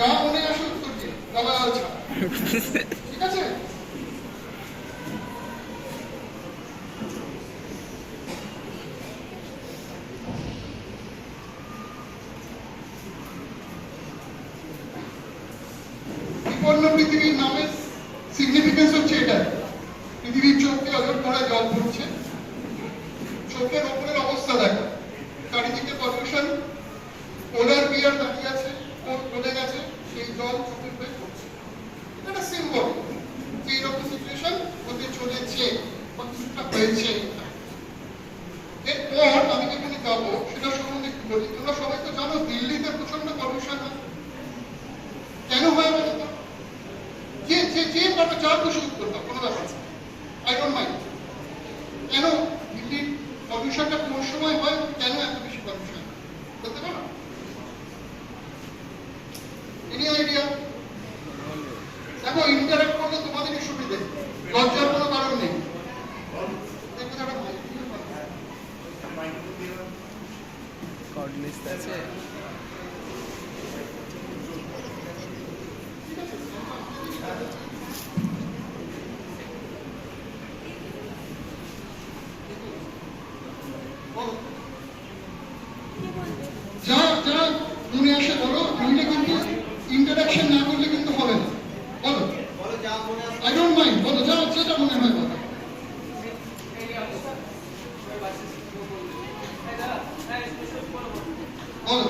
যা মনে আসে উত্তর দিন, গালাগাল ছাড়া। ঠিক আছে? বিপন্ন পৃথিবীর নামের সিগনিফিকেন্স হচ্ছে এটা। পৃথিবীর চোখে অজর করা জল পড়ছে, চোখের ওপরের অবস্থা দেখো, চারিদিকে পলিউশন, পোলার বিয়ার দাঁড়িয়ে আছে, চলে গেছে, সেই জল চোখের হয়ে পড়ছে। এটা সিম্বল যে এরকম সিচুয়েশন হতে চলেছে বা কিছুটা হয়েছে। এরপর আমি যেখানে যাবো সেটা সম্বন্ধে একটু বলি। তোমরা সবাই তো জানো দিল্লিতে প্রচন্ড পলিউশন হয়। কেন হয় বলো তো? যে পারবে চার বসে উত্তর দাও, কোনো ব্যাপার না, আই ডোন্ট মাইন্ড। কেন দিল্লির পলিউশনটা কোন সময় হয়, কেন এত বেশি পলিউশন বলতে পারো? Any idea? দেখো, ইন্টারেক্ট করলে তোমাদেরই সুবিধে, লজ্জার কোনো কারণ নেই। আছে যা যা মনে আসে বলো, নইলে কিন্তু ইন্টারাকশন না করলে কিন্তু হবে না। বলো, আই ডোন্ট মাইন্ড, বলো যা যেটা মনে হয় বলো। বলো।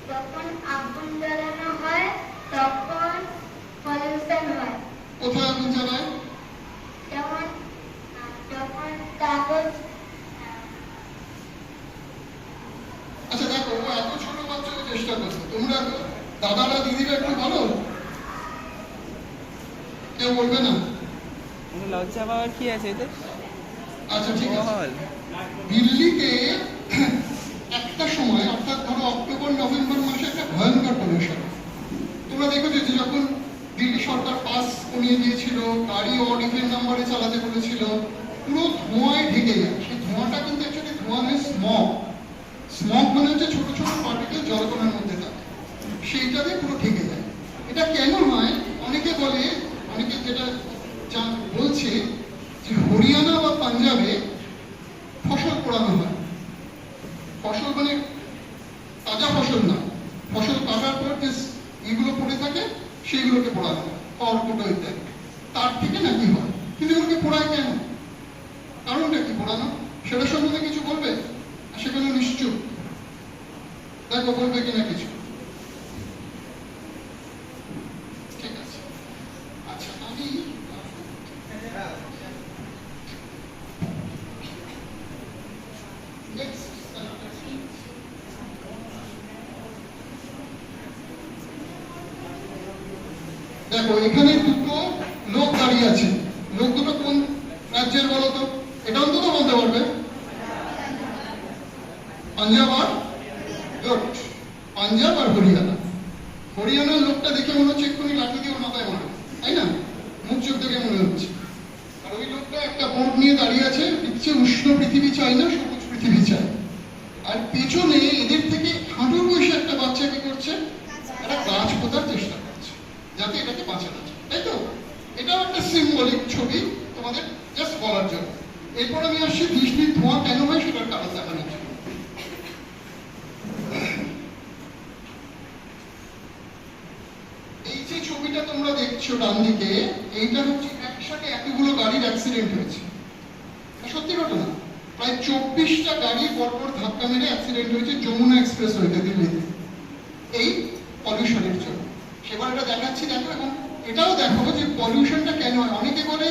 যখন আগুন জ্বালানো হয় তখন পলিউশন হয়। কোথায় আগুন জ্বালায়? যেমন যখন কাগজ। আচ্ছা দেখো, ও এত ছোট বাচ্চাকে চেষ্টা করছে, তোমরা দাদারা দিদিরা একটু বলো। কেউ বলবে না? লজ্জা পাওয়ার কি আছে এতে? আচ্ছা ঠিক আছে। দিল্লিতে একটা সময়, অর্থাৎ ধরো অক্টোবর নভেম্বর মাসে একটা ভয়ঙ্কর পলিউশন। তোমরা দেখেছো যে যখন দিল্লি সরকার পাস কমিয়ে দিয়েছিল, গাড়ি অড ইভেন নাম্বারে চালাতে বলেছিল, পুরো ধোঁয়ায় ঢেকে যায়। সেই ধোঁয়াটা কিন্তু অ্যাকচুয়ালি ধোঁয়া নয়, স্মগ। স্মগ মানে হচ্ছে ছোট ছোট পার্টিকেল জলকণার মধ্যে থাকে, সেইটাতে পুরো ঢেকে যায়। এটা কেন হয় অনেকে বলে, অনেকে যেটা বলছে যে হরিয়ানা বা পাঞ্জাবে ফসল পোড়ানো হয়। ফসল মানে তাজা ফসল না, ফসল কাটার পর যে এগুলো পড়ে থাকে সেইগুলোকে পোড়ানো হয়, খড়কুটো ইত্যাদি। তার থেকে নাকি হয়, কিন্তু এগুলোকে পোড়ায় কেন, কারণটা কি পোড়ানো, সেটা সম্বন্ধে কিছু বলবে? সেখানে নিশ্চুপ, দেখো বলবে কিনা কিছু। ঠিক আছে, আচ্ছা আমি দেখো এখানে দুটো লোক দাঁড়িয়ে আছে, লোক দুটো কোন রাজ্যের বলো তো? এটা অন্তত বলতে পারবে। পাঞ্জাব আর পাঞ্জাব আর হরিয়ানা। হরিয়ানার লোকটা দেখে মনে হচ্ছে এক্ষুনি লাঠি দিয়ে মাথায় মারবে, তাই না? মুখ চোখ দেখে মনে হচ্ছে। আর ওই লোকটা একটা বোর্ড নিয়ে দাঁড়িয়ে আছে, লিখছে উষ্ণ পৃথিবী চাই না, সবুজ পৃথিবী চাই। আর পেছনে এদের থেকে হাঁটুর বয়সে একটা বাচ্চা কি করছে, একটা গাছ পোতার চেষ্টা করছে যাতে এটাকে বাঁচানো যায়, তাই তো? এটাও একটা সিম্বলিক ছবি তোমাদের জাস্ট বলার জন্য। এরপর আমি আসছি বৃষ্টির ধোঁয়া কেন হয় সেটার কারণ দেখানোর জন্য। এই যে ছবিটা তোমরা দেখছো ডান দিকে, এইটা হচ্ছে একসাথে এতগুলো গাড়ির অ্যাক্সিডেন্ট হয়েছে। সত্যি ঘটনা, প্রায় 24টা গাড়ি পরপর ধাক্কা মেরে অ্যাক্সিডেন্ট হয়েছে যমুনা এক্সপ্রেস ওয়েতে দিল্লিতে, এই পলিউশনের জন্য। সেবার এটা দেখাচ্ছি, দেখো। এবং এটাও দেখো যে পলিউশনটা কেন হয়। অনেকে বলে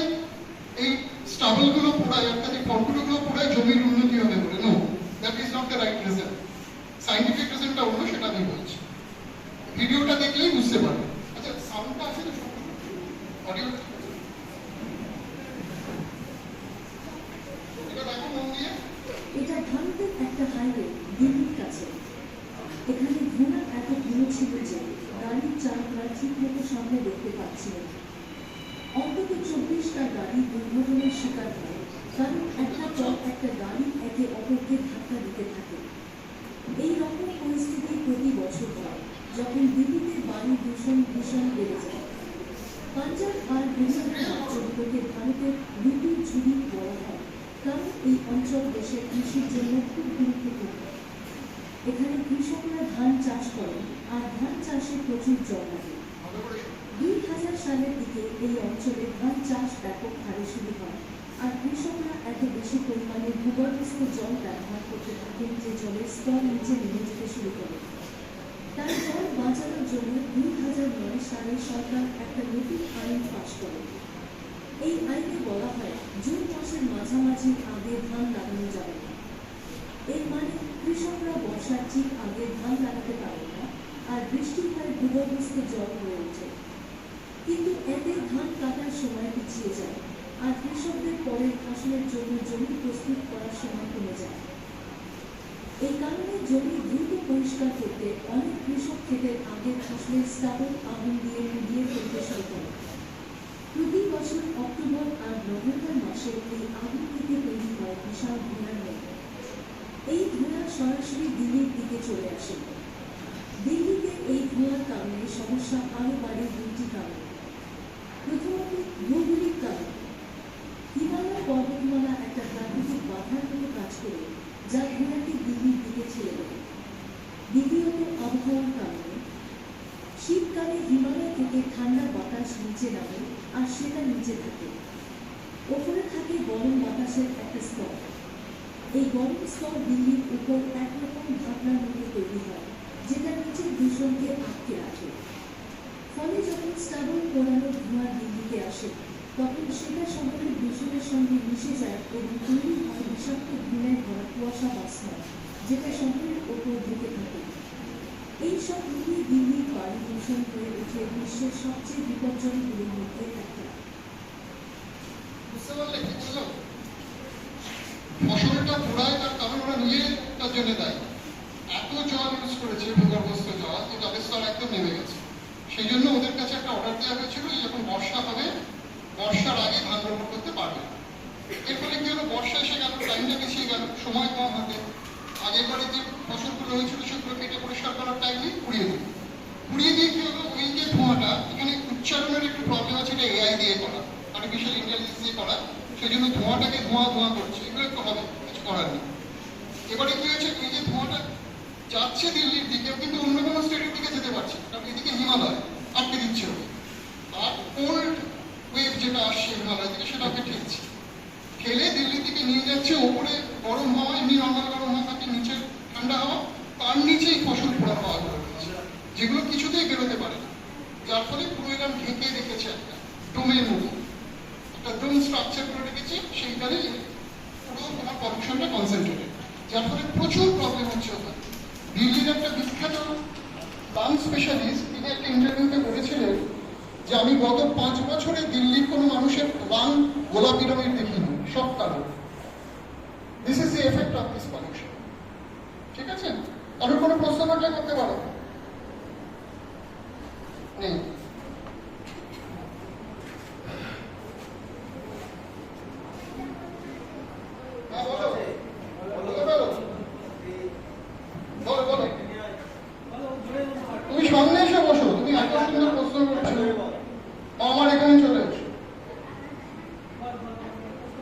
এই স্টাবল গুলো পোড়ায়, অর্থাৎ এই খড়কুটোগুলো পোড়ায় জমির উন্নতি হবে বলে। No, that is not the right reason. Scientific রিজনটা অন্য, সেটা আমি বলছি। ভিডিওটা দেখলেই বুঝতে পারবে। আচ্ছা, সাউন্ডটা আছে তো? অডিও এটা দেখো মন দিয়ে। এটা ভারতের একটা হাইওয়ে, দিল্লির কাছে। এখানে ধোঁয়া এত ধুলো ছিল যে গাড়ির চালকরা ঠিক মতো সামনে দেখতে পাচ্ছিলেন। অন্তত 24টা গাড়ি দুর্ঘটনার শিকার হয়, কারণ একটা ট্রাক রাজ্যগুলোকে ভারতের ঋতুর ঝুড়ি বলা হয়, কারণ এই অঞ্চল দেশের কৃষির জন্য খুব গুরুত্বপূর্ণ। এখানে কৃষকরা ধান চাষ করেন, আর ধান চাষে প্রচুর জল লাগে। 2000 সালের দিকে এই অঞ্চলে ধান চাষ ব্যাপক হারে শুরু হয়, আর কৃষকরা এত বেশি পরিমাণে ভূগর্ভস্থ জল ব্যবহার করতে থাকেন যে জলের স্তর নিচে নেমে যেতে শুরু করে। তাই জল বাঁচানোর জন্য 2009 সালে সরকার একটা নতুন আইন পাশ করে। এই আইনে বলা হয় জুন মাসের মাঝামাঝি আগে ধান লাগানো যাবে না। এর মানে কৃষকরা বর্ষার ঠিক আগে ধান লাগাতে পারে না, আর বৃষ্টি হয় ভূগর্ভস্থ জল হয়ে ওঠে। কিন্তু এতে ধান কাটার সময় পিছিয়ে যায়, আর কৃষকদের পরের ফসলের জন্য জমি প্রস্তুত করার সময় কমে যায়। এই কারণে জমি দ্রুত পরিষ্কার করতে অনেক কৃষক ক্ষেতের আগের ফসলের স্টাবল আগুন দিয়ে নিভিয়ে ফেলতে শুরু করে। প্রতি বছর অক্টোবর আর নভেম্বর মাসে এই আগুন থেকে তৈরি হয় বিশাল ধোঁয়ার মেঘ। এই ধোঁয়া সরাসরি দিল্লির দিকে চলে আসে। দিল্লিতে এই ধোঁয়ার কারণে সমস্যা আরও বাড়ে দুটি কারণে। প্রথমত, ভৌগোলিক কারণ। হিমালয় পর্বতমালা একটা প্রাকৃতিক বাধার মতো কাজ করে, যা ধোঁয়াকে দিল্লির দিকে ছেড়ে দেয়। দ্বিতীয়ত, আবহাওয়ার কারণে। শীতকালে হিমালয় থেকে ঠান্ডা বাতাস নিচে নামে, আর সেটা নিচে থাকে। ওপরে থাকে গরম বাতাসের একটা স্তর। এই গরম স্তর দিল্লির উপর একরকম ঢাকনার মতো তৈরি হয়, যেটা নিচের দূষণকে আটকে রাখে। ফলে যখন স্টাবল পোড়ানো ধোঁয়া দিল্লিতে আসে, তখন সেটা শহরের দূষণের সঙ্গে মিশে যায় এবং তৈরি হয় বিষাক্ত ধুলায় ভরা কুয়াশা বা স্মগ, যেটা শহরের ওপর ঢেকে থাকে। এই সব মিলিয়ে দিল্লির বায়ু দূষণ হয়ে ওঠে বিশ্বের সবচেয়ে বিপজ্জনকগুলোর মধ্যে একটা। বুঝতে পারলে কি বললাম? ফসলটা পোড়ায় তার কারণ ওরা নিজে তার জন্য দায়ী। এত জল ইউজ করেছে, ভূগর্ভস্থ জল, যে জলের স্তর একদম নেমে গেছে। সেই জন্য ওদের কাছে একটা অর্ডার দেওয়া হয়েছিল যে যখন বর্ষা হবে, বর্ষার আগে ধান রোপণ করতে পারবে। এর ফলে কি হলো, বর্ষা এসে গেল, টাইমটা পিছিয়ে গেল, সময় কম হাতে। আগের বারে যে ফসলগুলো হয়েছিল সেগুলো কেটে পরিষ্কার করার টাইম নেই, পুড়িয়ে দিল। পুড়িয়ে দিয়ে কি হলো, ওই যে ধোঁয়াটা, এখানে উচ্চারণের একটু প্রবলেম আছে, এটা এআই দিয়ে করা, আর্টিফিশিয়াল ইন্টেলিজেন্স দিয়ে করা, সেই জন্য ধোঁয়াটাকে ধোঁয়া ধোঁয়া করছে। এগুলো একটু হবে, কিছু করার নেই। এবারে কি হয়েছে, এই যে ধোঁয়াটা যাচ্ছে দিল্লির দিকে, কিন্তু অন্য কোনো স্টেটের দিকে যেতে পারছে, কারণ এদিকে হিমালয় আটকে দিচ্ছে ওকে। আর কোল্ড ওয়েভ যেটা আসছে হিমালয় থেকে, সেটা ওকে ঠেকছে, ঠেলে দিল্লির দিকে নিয়ে যাচ্ছে। ওপরে গরম হাওয়া, এমনি নর্মাল গরম হাওয়া থাকে, নিচে ঠান্ডা হাওয়া, তার নিচেই ফসল পোড়ার হাওয়াগুলো রয়েছে, যেগুলো কিছুতেই বেরোতে পারে না। যার ফলে পুরো এরকম ঢেকে রেখেছে, একটা ডোমের মতো একটা ডোম স্ট্রাকচার করে রেখেছে, সেইখানে পুরো তোমার পলিউশনটা কনসেন্ট্রেটেড, যার ফলে প্রচুর প্রবলেম হচ্ছে ওখানে। দিল্লির একটা বিখ্যাত লাং স্পেশালিস্ট, তিনি একটা ইন্টারভিউতে বলেছিলেন যে আমি গত 5 বছরে দিল্লির কোনো মানুষের লাং গোলাপি রঙের দেখিনি, সব কালো। This is the effect of this pollution. ঠিক আছে, কারোর কোনো প্রশ্ন থাকলে করতে পারো। নেই? হ্যাঁ বলো, বলতে পারো? বলো বলো। তুমি সামনে এসে বসো, তুমি এত সুন্দর প্রশ্ন করছো, আমার এখানে চলে এসো,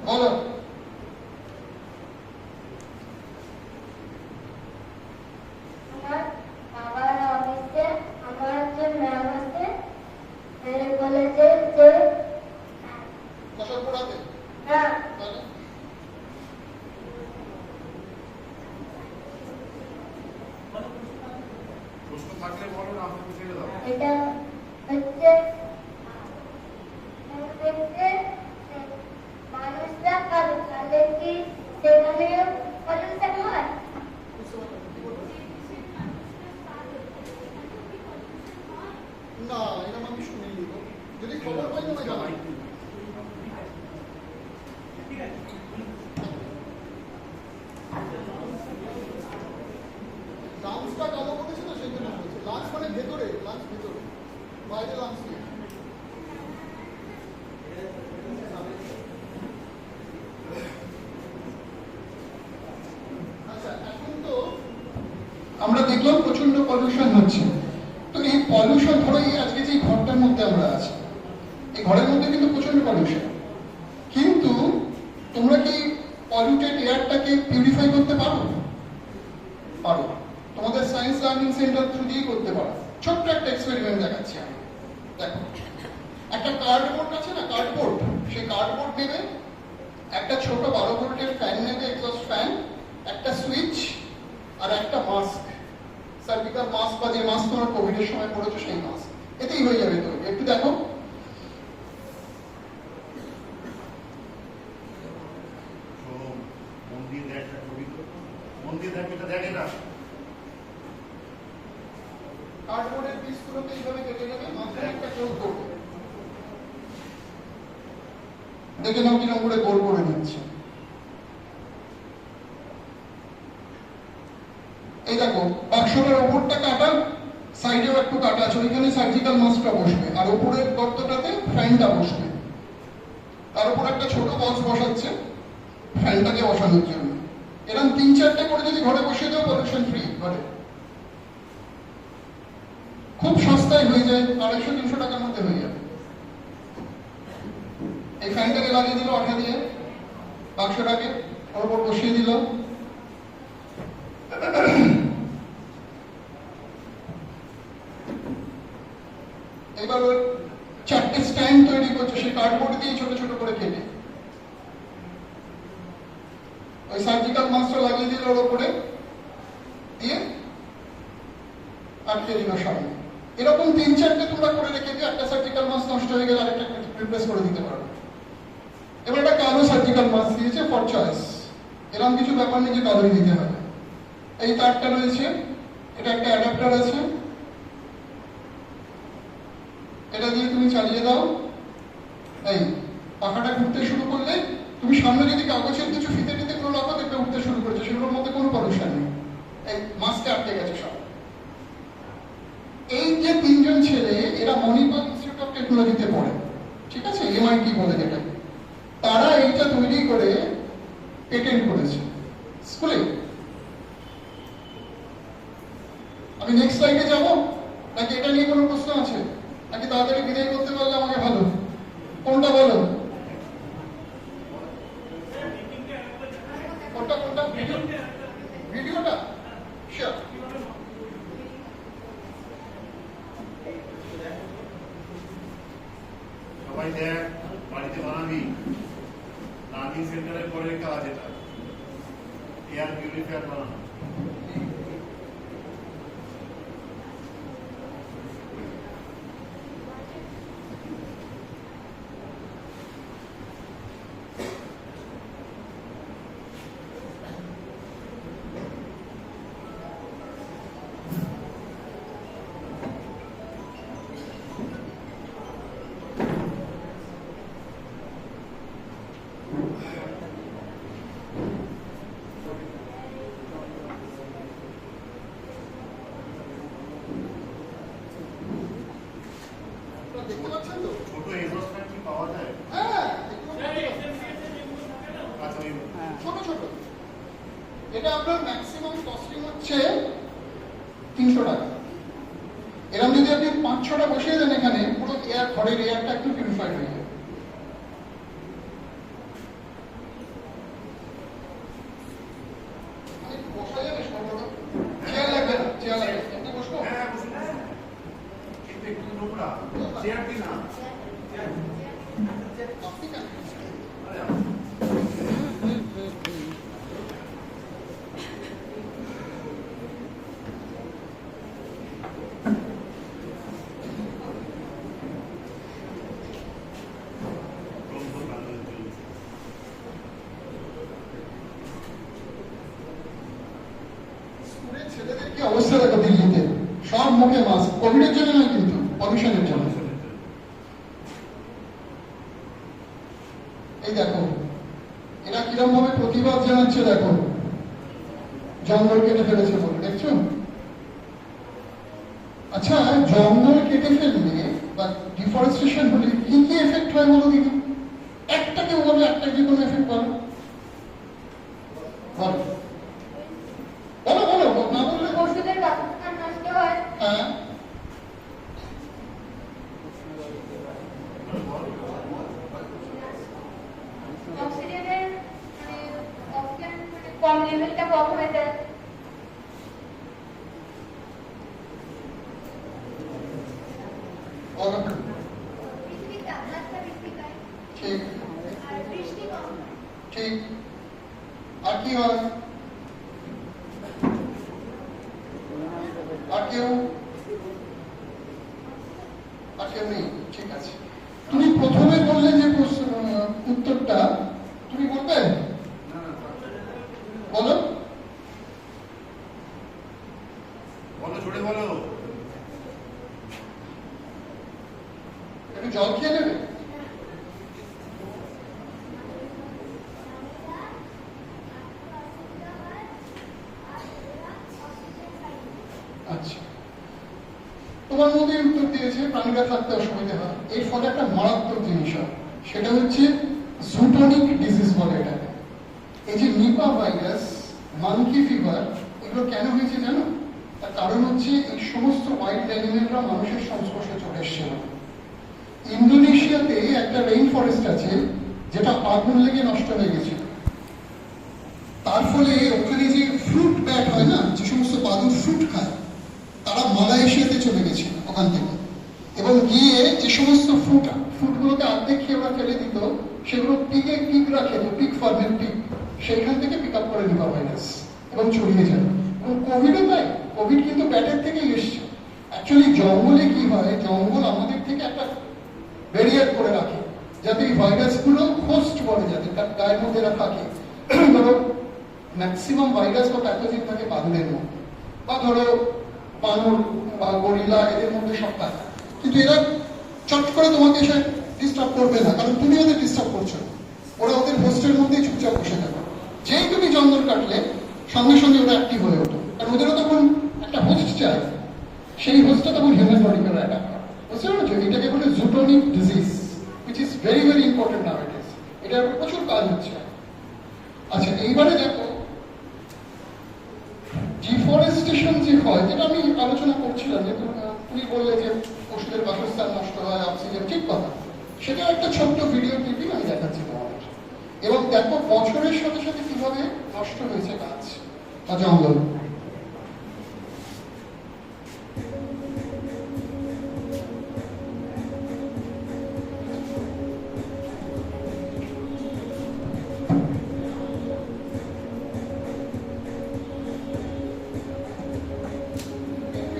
বলো। আমার বাবার অফিসে আমার একজন ম্যাম আছে, বলেছে যে ফসল পোড়াতে না, তাহলে প্রশ্ন থাকলে বলো, না আমাকে ছেড়ে দাও। এটা হচ্ছে মানুষরা কালো, তাহলে কি সেখানে পলিউশন হয়? না, এরকম আমি শুনিনি গো। যদি খবর পাই না জানাই। লাংসটা কালো করেছে তো, সেই জন্য বলছে। লাংস মানে ভেতরে, লাংস ভেতরে, বাইরে লাংস নেই। আচ্ছা, এখন তো আমরা দেখলাম প্রচন্ড পলিউশন হচ্ছে। তো এই পলিউশন, ধরো এই আজকে যে ঘরটার মধ্যে আমরা আছি, এই ঘরের মধ্যে কিন্তু প্রচন্ড পলিউশন, কিন্তু তোমরা কি পলিউটেড এয়ারটাকে পিউরিফাই করতে পারো? পারো। তোমাদের সায়েন্স লার্নিং সেন্টার থ্রু দিয়ে করতে পারো। ছোট্ট একটা এক্সপেরিমেন্ট দেখাচ্ছি আমি। দেখো, একটা কার্ডবোর্ড আছে না, কার্ডবোর্ড, সেই কার্ডবোর্ড নেবে, একটা ছোট 12 ভোল্টের ফ্যান নেবে, এক্সস্ট ফ্যান, একটা সুইচ আর একটা মাস্ক, সার্জিক্যাল মাস্ক বা যে মাস্ক তোমার কোভিডের সময় পড়েছো সেই মাস্ক, এতেই হয়ে যাবে। তো একটু দেখো, মন্দির দেখ, মন্দির দেখ, এটা দেখে না। কার্ডবোর্ডের পিসগুলোকে এইভাবে কেটে নেবে, মাঝখানে একটা গোল করবে, দেখে নাও কিরকম করে গোল করে নিচ্ছে। এই দেখো, বাক্সটার ওপরটা কাটা, সাইডেও একটু কাটা আছে, ওইখানে সার্জিক্যাল মাস্কটা বসবে, আর ওপরের গর্তটাতে ফ্যানটা বসবে। তার উপর একটা ছোট বক্স বসাচ্ছে ফ্যানটাকে বসানোর জন্য। এরকম 3-4টে করে যদি ঘরে বসিয়ে দাও, পলিউশন ফ্রি ঘরে, খুব সস্তায় হয়ে যায়, 250-300 টাকার মধ্যে হয়ে যাবে। এই ফ্যানটাকে লাগিয়ে দিল আঠা দিয়ে, বাক্সটাকে ওর উপর বসিয়ে দিল, এবার ওর 4টে স্ট্যান্ড তৈরি করছে, সেই কার্ডবোর্ড দিয়ে ছোট ছোট করে কেটে ওই সার্জিক্যাল মাস্কটা লাগিয়ে দিল ওর উপরে দিয়ে, আটকে দিল সামনে। এরকম 3-4টে তোমরা করে রেখে দিয়ে, একটা সার্জিক্যাল মাস্ক নষ্ট হয়ে গেলে আরেকটা রিপ্লেস করে দিতে পারো। এবার একটা কালো সার্জিক্যাল মাস্ক দিয়েছে ফর চয়েস, এরকম কিছু ব্যাপার নেই যে কালোই দিতে হবে। এই তারটা রয়েছে, এটা একটা অ্যাডাপ্টার আছে, এটা দিয়ে তুমি চালিয়ে দাও। এই পাখাটা ঘুরতে শুরু করলে, তুমি সামনে যদি কাগজের কিছু ফিতে টিতে গুলো রাখো, দেখবে উঠতে শুরু করেছে, সেগুলোর মধ্যে কোনো পলিউশন নেই, এই মাস্কে আটকে গেছে সব। এই যে 3জন ছেলে, এরা মণিপাল ইনস্টিটিউট অফ টেকনোলজিতে পড়ে, ঠিক আছে, MIT বলে যেটা, তারা এইটা তৈরি করে পেটেন্ট করেছে স্কুলে। আমি নেক্সট স্লাইডে যাব নাকি এটা নিয়ে কোনো প্রশ্ন আছে, নাকি তাড়াতাড়ি বিদায় করতে পারলে আমাকে ভালো? কোনটা বলো, কোনটা কোনটা? ভিডিওটা শিওর। সবাই দেখ, বাড়িতে বানাবি। লার্নিং সেন্টারের পরে কাজ এটা, এয়ার পিউরিফায়ার বানানো। দেখতে পাচ্ছেন তো? ছোট এক্সস্ট ফ্যান কি পাওয়া যায়? হ্যাঁ, আচ্ছা, ওই ছোট ছোট। এটা আপনার ম্যাক্সিমাম কস্টিং হচ্ছে 300 টাকা। এরকম যদি আপনি 5-6টা বসিয়ে দেন এখানে, পুরো এয়ার, ঘরের এয়ারটা একটু পিউরিফাইড হয়ে যাবে। বসা যাবে সর্বদা, চেয়ার লাগবে না, চেয়ার লাগবে না, একটু বসবো। হ্যাঁ, বসুন বসুন। কিন্তু একটু নোংরা, চেয়ার দিন না। আপনি কেন? আরে, স্কুলের ছেলেদের কি অবস্থা দেখো দিল্লিতে, সব মুখে মাস্ক, কোভিডের জন্য নয় কিন্তু, পলিউশনের জন্য। এই দেখো, এরা কিরকম ভাবে প্রতিবাদ জানাচ্ছে, দেখো, জঙ্গল কেটে ফেলেছে বলে, দেখছো? আচ্ছা, জঙ্গল কেটে ফেললে বা ডিফরেস্টেশন হলে কি কি এফেক্ট হয় বলো দিদি? একটা কেউ বলো, একটা যে কোনো এফেক্ট বলো, বলো বলো বলো, না বললে বলো। পশুদের বাসস্থান নষ্ট হয়, হ্যাঁ, বল। কম লেভেলটা কম হয়ে যায়। পৃথিবীর তাপমাত্রা বৃদ্ধি পায় ঠিক আর বৃষ্টি কম হয়। ঠিক। আর কি হয়? আর কেউ নেই? ঠিক আছে, তুমি প্রথমে বললে যে উত্তরটা তুমি বলবে, বলো বলো, জোরে বলো। একটু জল খেয়ে নেবে। আচ্ছা, তোমার মধ্যে উত্তর দিয়েছে প্রাণীরা থাকতে অসুবিধা হয়, এর ফলে একটা মারাত্মক জিনিস হয়, সেটা হচ্ছে জুটোনিক ডিজিজ বলে এটাকে। এই যে নিপা ভাইরাস, মাঙ্কি ফিভার, এগুলো কেন হয়েছে জানো? তার কারণ হচ্ছে এই সমস্ত ওয়াইল্ড অ্যানিমেলরা মানুষের সংস্পর্শে চলে এসেছিল। ইন্দোনেশিয়াতে একটা রেইন ফরেস্ট আছে যেটা আগুন লেগে নষ্ট হয়ে গেছিল। তার ফলে ওখানে যে ফ্রুট ব্যাট হয় না, যে সমস্ত বাদুড় ফ্রুট খায়, তারা মালয়েশিয়াতে চলে গেছিল ওখান থেকে, এবং গিয়ে যে সমস্ত ফ্রুটগুলোকে অর্ধেক খেয়ে ওরা ফেলে দিত, সেগুলো পিগরা খেত, পিগ ফার্মের পিগ, সেইখান থেকে পিক আপ করে নিপা ভাইরাস এবং ছড়িয়ে যায়। এবং কোভিডও তাই, কোভিড কিন্তু ব্যাটের থেকেই এসছে। অ্যাকচুয়ালি জঙ্গলে কি হয়, জঙ্গল আমাদের থেকে একটা ব্যারিয়ার করে রাখে যাতে এই ভাইরাসগুলো হোস্ট বলে, যাতে তার গায়ের মধ্যে এরা থাকে। ধরো ম্যাক্সিমাম ভাইরাস বা প্যাথোজেন থাকে বাদুড়ের মধ্যে, বা ধরো বানর বা গরিলা, এদের মধ্যে সব থাকে। কিন্তু এরা চট করে তোমাকে এসে ডিস্টার্ব করবে না, কারণ তুমি ওদের ডিস্টার্ব করছো না। ওরা ওদের হোস্টের মধ্যেই চুপচাপ বসে থাকে। যেই তুমি জঙ্গল কাটলে সঙ্গে সঙ্গে ওরা অ্যাক্টিভ হয়ে ওঠো, কারণ ওদেরও তখন একটা হোস্ট চাই, সেই হোস্টটা তখন হিউম্যান বডিকে ওরা অ্যাটাক করে। বুঝতে পারছো? এটাকে বলে zoonotic disease, which is very very important nowadays. এটার প্রচুর কাজ হচ্ছে। আচ্ছা, এইবারে দেখো ডিফরেস্টেশন যে হয়, যেটা আমি আলোচনা করছিলাম, যে তুমি বললে যে পশুদের বাসস্থান নষ্ট হয়, অক্সিজেন, ঠিক কথা। সেটা একটা ছোট্ট ভিডিও ক্লিপিং আমি দেখাচ্ছি তোমাদের, এবং দেখো বছরের সাথে সাথে কিভাবে নষ্ট হয়েছে গাছ বা জঙ্গল।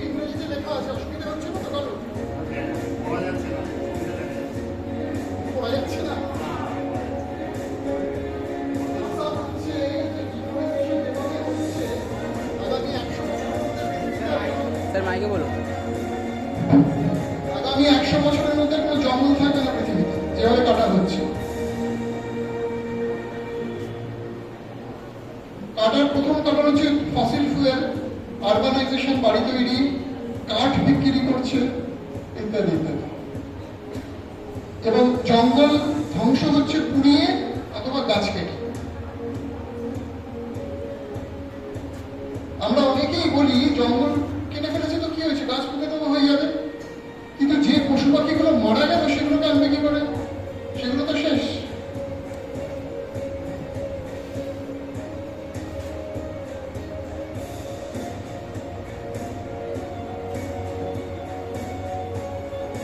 ইংরেজিতে লেখা আছে, অসুবিধা হচ্ছে না তো? কারণ বলা যাচ্ছে না। পড়া যাচ্ছে না। আশা হচ্ছে যে ডিফরেস্টেশন যেভাবে হচ্ছে, আগামী 100 বছরের মধ্যে স্যার মাইকে বলো। আগামী 100 বছরের মধ্যে কোনো জঙ্গল থাকবে না পৃথিবীতে, যেভাবে কাটা হচ্ছে। কাটার প্রথম কারণ হচ্ছে ফসিল ফুয়েল, আরবানাইজেশন, বাড়ি তৈরি, কাঠ বিক্রি করছে, ইত্যাদি ইত্যাদি। এবং জঙ্গল ধ্বংস হচ্ছে পুড়িয়ে অথবা গাছ কেটে। আমরা অনেকেই বলি জঙ্গল কেটে ফেলেছে তো কি হয়েছে, গাছ পুঁতে দেবো, হয়ে যাবে। কিন্তু যে পশু পাখিগুলো মারা গেল সেগুলোকে আনবে কি করে? সেগুলো তো শেষ।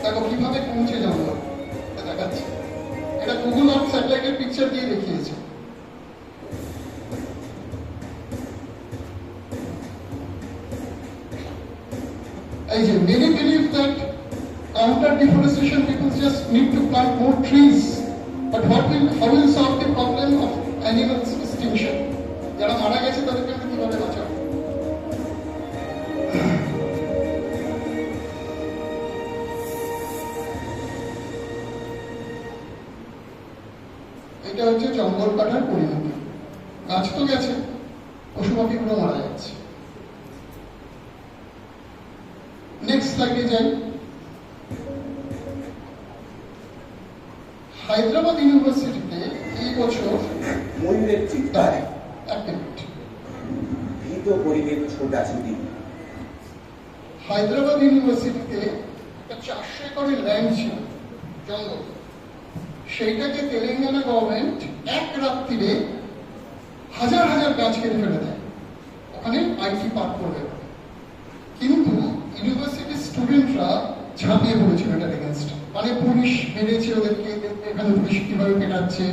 দেখো কিভাবে কমছে জঙ্গল, দেখাচ্ছি। এটা গুগল আর্থ স্যাটেলাইটের পিকচার দিয়ে দেখিয়েছে। এই যে many believe that counter deforestation people just need to plant more trees, but how will solve the problem of animals extinction? যারা মারা গেছে তাদেরকে আমরা কিভাবে বাঁচাবো? এটা হচ্ছে জঙ্গল কাটার পরিণতি। গাছ তো গেছে, পশু পাখিগুলো মারা যাচ্ছে। নেক্সট স্লাইডে যাই। হায়দ্রাবাদ ইউনিভার্সিটিতে এই বছর ময়ূরের চিৎকার, এক মিনিট, ভীত পরিবেশ ছোটাছুটি। হায়দ্রাবাদ ইউনিভার্সিটিতে একটা 400 একরের ল্যান্ড ছিল, জঙ্গল। সেইটাকে তেলেঙ্গানা গভর্নমেন্ট এক রাত্রিরে হাজার হাজার গাছ কেটে ফেলে দেয়, ওখানে আইটি পার্ক করবে। কিন্তু ইউনিভার্সিটির স্টুডেন্টরা ঝাঁপিয়ে পড়েছিল এটার এগেনস্ট, মানে পুলিশ মেরেছে ওদেরকে, এখানে পুলিশ কিভাবে পেটাচ্ছে,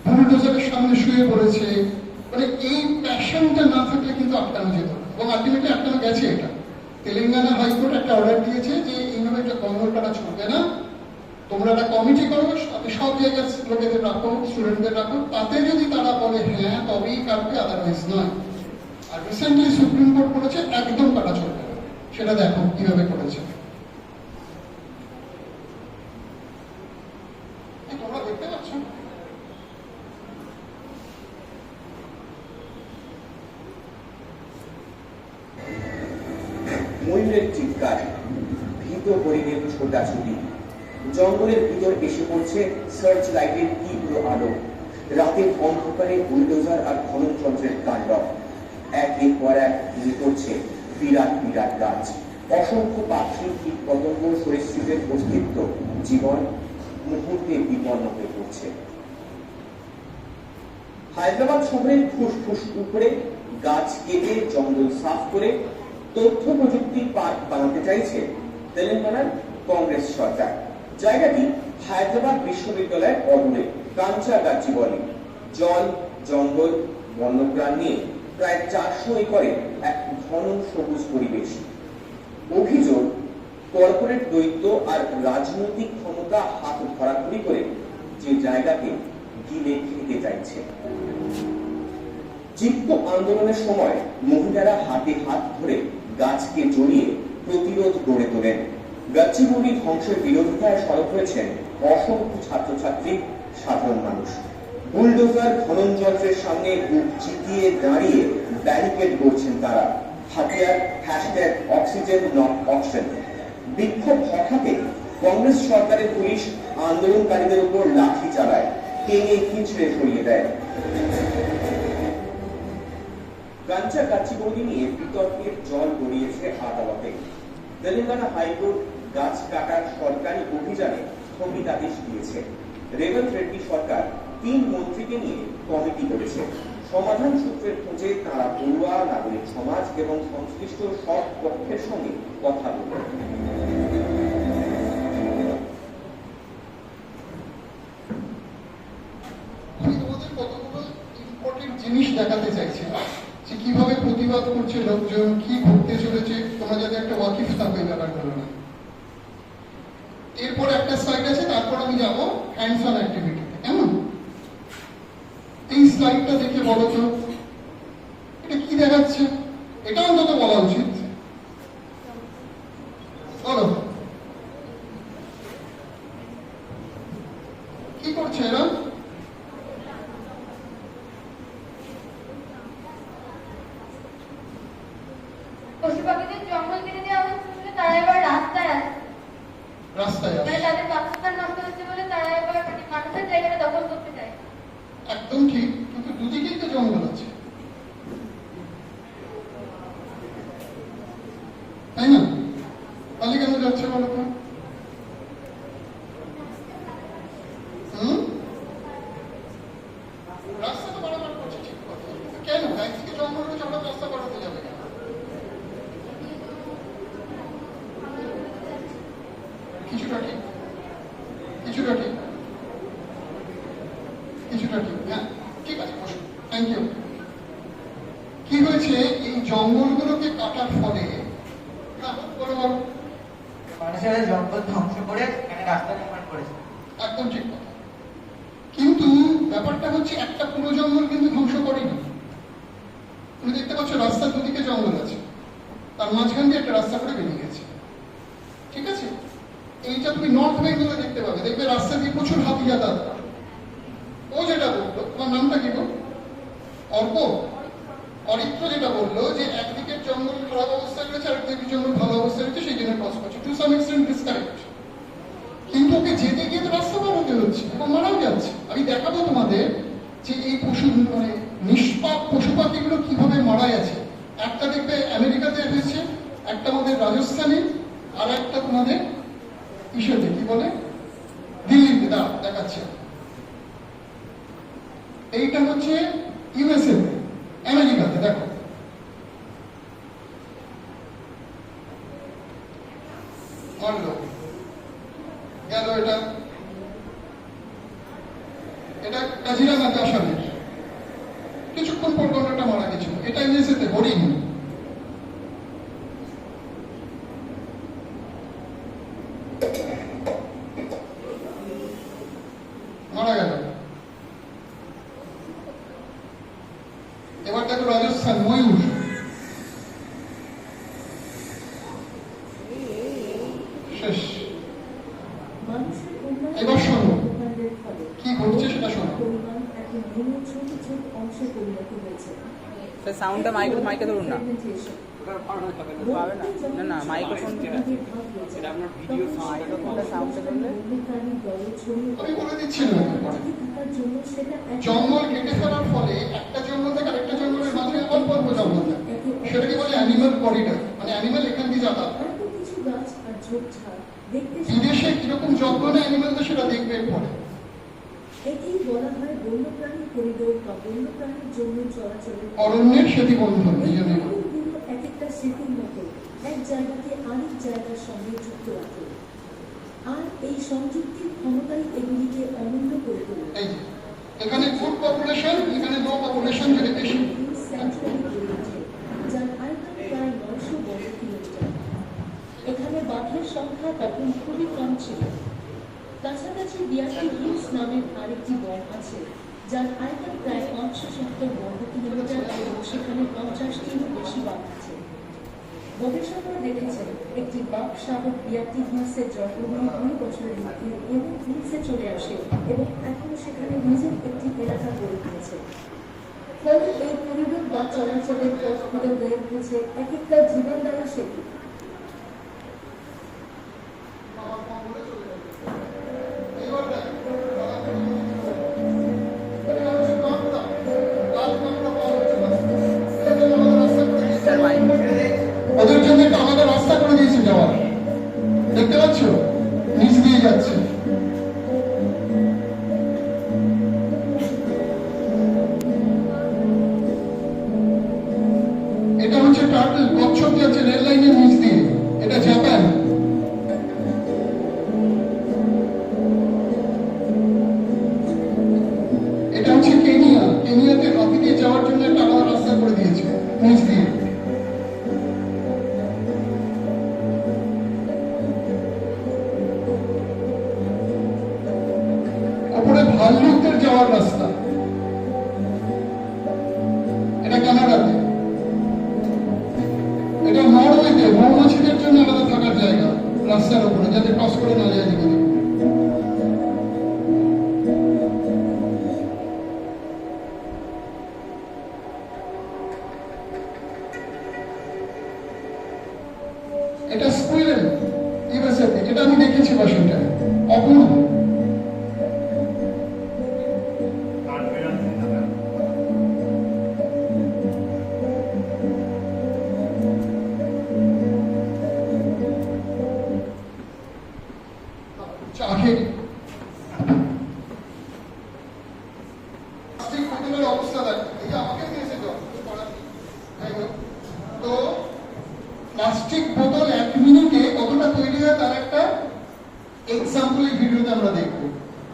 বুলডোজারের সামনে শুয়ে পড়েছে। মানে এই প্যাশনটা না থাকলে কিন্তু আটকানো যেত না, এবং আলটিমেটলি আটকানো গেছে। এটা তেলেঙ্গানা হাইকোর্ট একটা অর্ডার দিয়েছে যে এইভাবে একটা জঙ্গল কাটা চলবে না, তোমরা একটা কমিটি করো, তাতে সব জায়গার লোকেদের রাখো, স্টুডেন্টদের রাখো, তাতে যদি তারা বলে হ্যাঁ তবেই কাটবে, আদারওয়াইজ নয়। আর রিসেন্টলি সুপ্রিম কোর্ট বলেছে একদম কাটা চলবে না। সেটা দেখো কিভাবে করেছে, তোমরা দেখতে পাচ্ছ। ময়ূরের চিৎকার, ভীত হরিণের ছোটাছুটি, জঙ্গলের ভিতর এসে পড়ছে সার্চ লাইটের তীব্র আলো, রাতের অন্ধকারে বুলডোজার আর খনন যন্ত্রের তাণ্ডব। একের পর এক ভেঙে পড়ছে বিরাট বিরাট গাছ, অসংখ্য পাখি, কীট পতঙ্গ, সরীসৃপের অস্তিত্ব, জীবন মুহূর্তে বিপন্ন হয়ে পড়ছে। হায়দ্রাবাদ শহরের ফুসফুস উপরে গাছ কেটে জঙ্গল সাফ করে তথ্য প্রযুক্তি পার্ক বানাতে চাইছে তেলেঙ্গানার কংগ্রেস সরকার। জায়গাটি হায়দ্রাবাদ বিশ্ববিদ্যালয়ের অদূরে কাঞ্চাগাচি বলে। জল, জঙ্গল, বন্যপ্রাণ নিয়ে প্রায় 400 একরে এক ঘন সবুজ পরিবেশ। অভিযোগ, কর্পোরেট দ্বৈত আর রাজনৈতিক ক্ষমতা হাত ধরাধরি করে যে জায়গাকে গিলে খেতে চাইছে। চিত্ত আন্দোলনের সময় মহিলারা হাতে হাত ধরে গাছকে জড়িয়ে প্রতিরোধ গড়ে তোলেন। গাছিগুড়ি ধ্বংসের বিরোধিতায় সরব হয়েছেন অসংখ্য ছাত্রছাত্রী, সাধারণ মানুষ। বুলডোজার খনন যন্ত্রের সামনে বুক চিতিয়ে দাঁড়িয়ে ব্যারিকেড করছেন তারা। হাতিয়ার #অক্সিজেন নট অপশন। বিক্ষোভ হঠাতে কংগ্রেস সরকারের পুলিশ আন্দোলনকারীদের উপর লাঠি চালায়, টেনে হিঁচড়ে সরিয়ে দেয়। কাঞ্চা গাছিবৌদি নিয়ে বিতর্কের জল গড়িয়েছে আদালতে। তেলেঙ্গানা হাইকোর্ট গাছ কাটার সরকারি অভিযানে স্থগিতাদেশ দিয়েছে। রেবন্ত রেড্ডি সরকার 3 মন্ত্রীকে নিয়ে কমিটি করেছে। সমাধান সূত্রের খোঁজে তারা পড়ুয়া, নাগরিক সমাজ এবং সংশ্লিষ্ট সব পক্ষের সঙ্গে কথা বলবেন। আমি তোমাদের কতগুলো ইম্পর্টেন্ট জিনিস দেখাতে চাইছি, যে কিভাবে প্রতিবাদ করছে লোকজন, কি ঘটতে চলেছে, তোমরা যাতে একটা ওয়াকিফ থাকবে এই ব্যাপারগুলো না। এরপর একটা স্লাইড আছে, তারপর আমি যাবো হ্যান্ডস অন অ্যাক্টিভিটিতে। কেমন? এই স্লাইডটা দেখে বলো তো এটা কি দেখাচ্ছে? এটা অন্তত বলা উচিত। বলো কি করছে এরা? পশু পাখিদের জঙ্গল কেটে দেওয়া হচ্ছে বলে তারা এবার রাস্তায় আসছে, রাস্তায় মানে তাদের বাসস্থান নষ্ট হচ্ছে বলে তারা এবার মানে মানুষের জায়গাটা দখল করতে চায়। একদম ঠিক, কিন্তু দুদিকেই তো জঙ্গল আছে, তাই না? তাহলে কেন যাচ্ছে বলো তো? রাস্তা তো বাড়াবার করছে, ঠিক কথা, কিন্তু কেন? একদিকে জঙ্গল রয়েছে, আমরা রাস্তা বাড়াতে যাবে কেন? কিছুটা ঠিক, কিছুটা ঠিক, কিছুটা ঠিক। হ্যাঁ ঠিক আছে, বসুন। Thank you. কি হয়েছে, এই জঙ্গলগুলোকে কাটার ফলে মানুষেরা জঙ্গল ধ্বংস করে এখানে রাস্তা নির্মাণ করেছে। একদম ঠিক কথা, কিন্তু ব্যাপারটা হচ্ছে একটা পুরো জঙ্গল কিন্তু ধ্বংস করেনি। তুমি দেখতে পাচ্ছ রাস্তার দুদিকে জঙ্গল আছে, তার মাঝখান দিয়ে একটা রাস্তা করে বেরিয়ে গেছে, ঠিক আছে? এইটা তুমি নর্থ বেঙ্গলে দেখতে পাবে, দেখবে রাস্তা দিয়ে প্রচুর হাতি যাতায়াত করে। ও যেটা বললো, তোমার নামটা কি গো? অর্ক? অরিত্র যেটা বললো যে একদিকের জঙ্গল খারাপ অবস্থায় রয়েছে, আরেকদিকের জঙ্গল ভালো অবস্থায় রয়েছে, সেই জন্য ক্রস করছে। To some extent this correct, কিন্তু ওকে যেতে গিয়ে তো রাস্তা পার হতে হচ্ছে এবং মারাও যাচ্ছে। আমি দেখাবো তোমাদের যে এই পশু মানে নিষ্পাপ পশু পাখিগুলো কিভাবে মারা যাচ্ছে। একটা দেখবে আমেরিকাতে এসেছে, একটা আমাদের রাজস্থানে, আর একটা তোমাদের ইস্যুতে কি বলে দিল্লিতে। দেখাচ্ছে, এইটা হচ্ছে ইউএসএ আমেরিকাতে দেখো মারলো গেল এটা এটা কাজিরাঙ্গা আসামের কিছুক্ষণ পর ঘটনাটা মারা গেছিল। এটা ইউএসএতে হরিণ মারা গেল। এবার দেখো রাজস্থান ময়ূর শেষ। মানুষের উন্নয়ন এবার শোনো কর্মকাণ্ডের ফলে কি ঘটছে সেটা শোনো। পরিমাণ এখন দিনে ছোট ছোট অংশে পরিণত হয়েছে। স্যার সাউন্ডটা মাইকে ধরুন না। Fragmentation। পাবে না না না মাইক্রোফোন মাইক্রোফোনটা সাউন্ডটা ধরলে আমি বলে দিচ্ছি না জঙ্গল কেটে ফেলার ফলে একটা জঙ্গল থেকে আরেকটা জঙ্গলের মাঝে অল্প অল্প জঙ্গল থাকে, সেটাকে বলে অ্যানিমাল করিডর, মানে অ্যানিমাল এখান দিয়ে যাতায়াত। বিদেশে কিরকম জঙ্গলে অ্যানিমালদের সেটা দেখবে পরে। একেই বলা হয় বন্যপ্রাণী করিডোর বা বন্যপ্রাণীর জন্য চলাচলের অরণ্যের সেতী বন্ধন এই জন্য এগুলো এক একটা সেতুর মতো এক জায়গাকে আরেক জায়গার সঙ্গে যুক্ত রাখে, আর এই সংযুক্তির ক্ষমতাই এগুলিকে অনন্য করে তোলে। এই যে, এখানে গুড পপুলেশন, এখানে লো পপুলেশন যেটা বেশি। স্যাংচুয়ারি গড়ে ওঠে, যার আয়তন প্রায় 900 বর্গ কিলোমিটার। এখানে বাঘের সংখ্যা তখন খুবই কম ছিল। কাছাকাছি বিয়াটি হিলস নামের আরেকটি বন আছে, যার আয়তন প্রায় 570 বর্গ কিলোমিটার এবং সেখানে 50টিরও বেশি বাঘ আছে। গবেষকরা দেখেছেন একটি বাঘ শাবক বিয়াটি হিলসের জন্ম 2 বছরের মধ্যে এবং হিলসে চলে আসে এবং এখন সেখানে নিজের একটি এলাকা গড়ে তুলেছে। ফলে এই পরিবেশ বা চলাচলের পথগুলো হয়ে উঠেছে এক একটা জীবনদায়ী সেতু। ওদের জন্য একটা আলাদা রাস্তা করে দিয়েছে যাওয়ার, দেখতে পাচ্ছ নিচ দিয়ে যাচ্ছে। এটা হচ্ছে টার্টল, কচ্ছপ যাচ্ছে রেল লাইনের নিচ দিয়ে, এটা জাপান। এটা হচ্ছে কেনিয়া, কেনিয়াতে হাতি দিয়ে যাওয়ার জন্য একটা আলাদা রাস্তা করে দিয়েছে নিচ দিয়ে। ওপরে ভাল্লুকদের যাওয়ার রাস্তা, এটা কানাডাতে। এটা নরওয়েতে মৌমাছিদের জন্য আলাদা থাকার জায়গা রাস্তার উপরে, যাতে ক্রস করে না যায় দিকে। এটা স্কুইরেল ইউএসএতে, এটা আমি দেখেছি ওয়াশিংটনে, অপূর্ব। কাঠবিড়াল চিন্তাধারা। চাষের প্লাস্টিক বোতলের অবস্থা দেখো, এই যে আমাকে দিয়েছে জল, কিছু করার নেই। যাই হোক, তো প্লাস্টিক বোতল 1 মিনিটে কতটা তৈরি হয় তার একটা এক্সাম্পল এই ভিডিওতে আমরা দেখবো।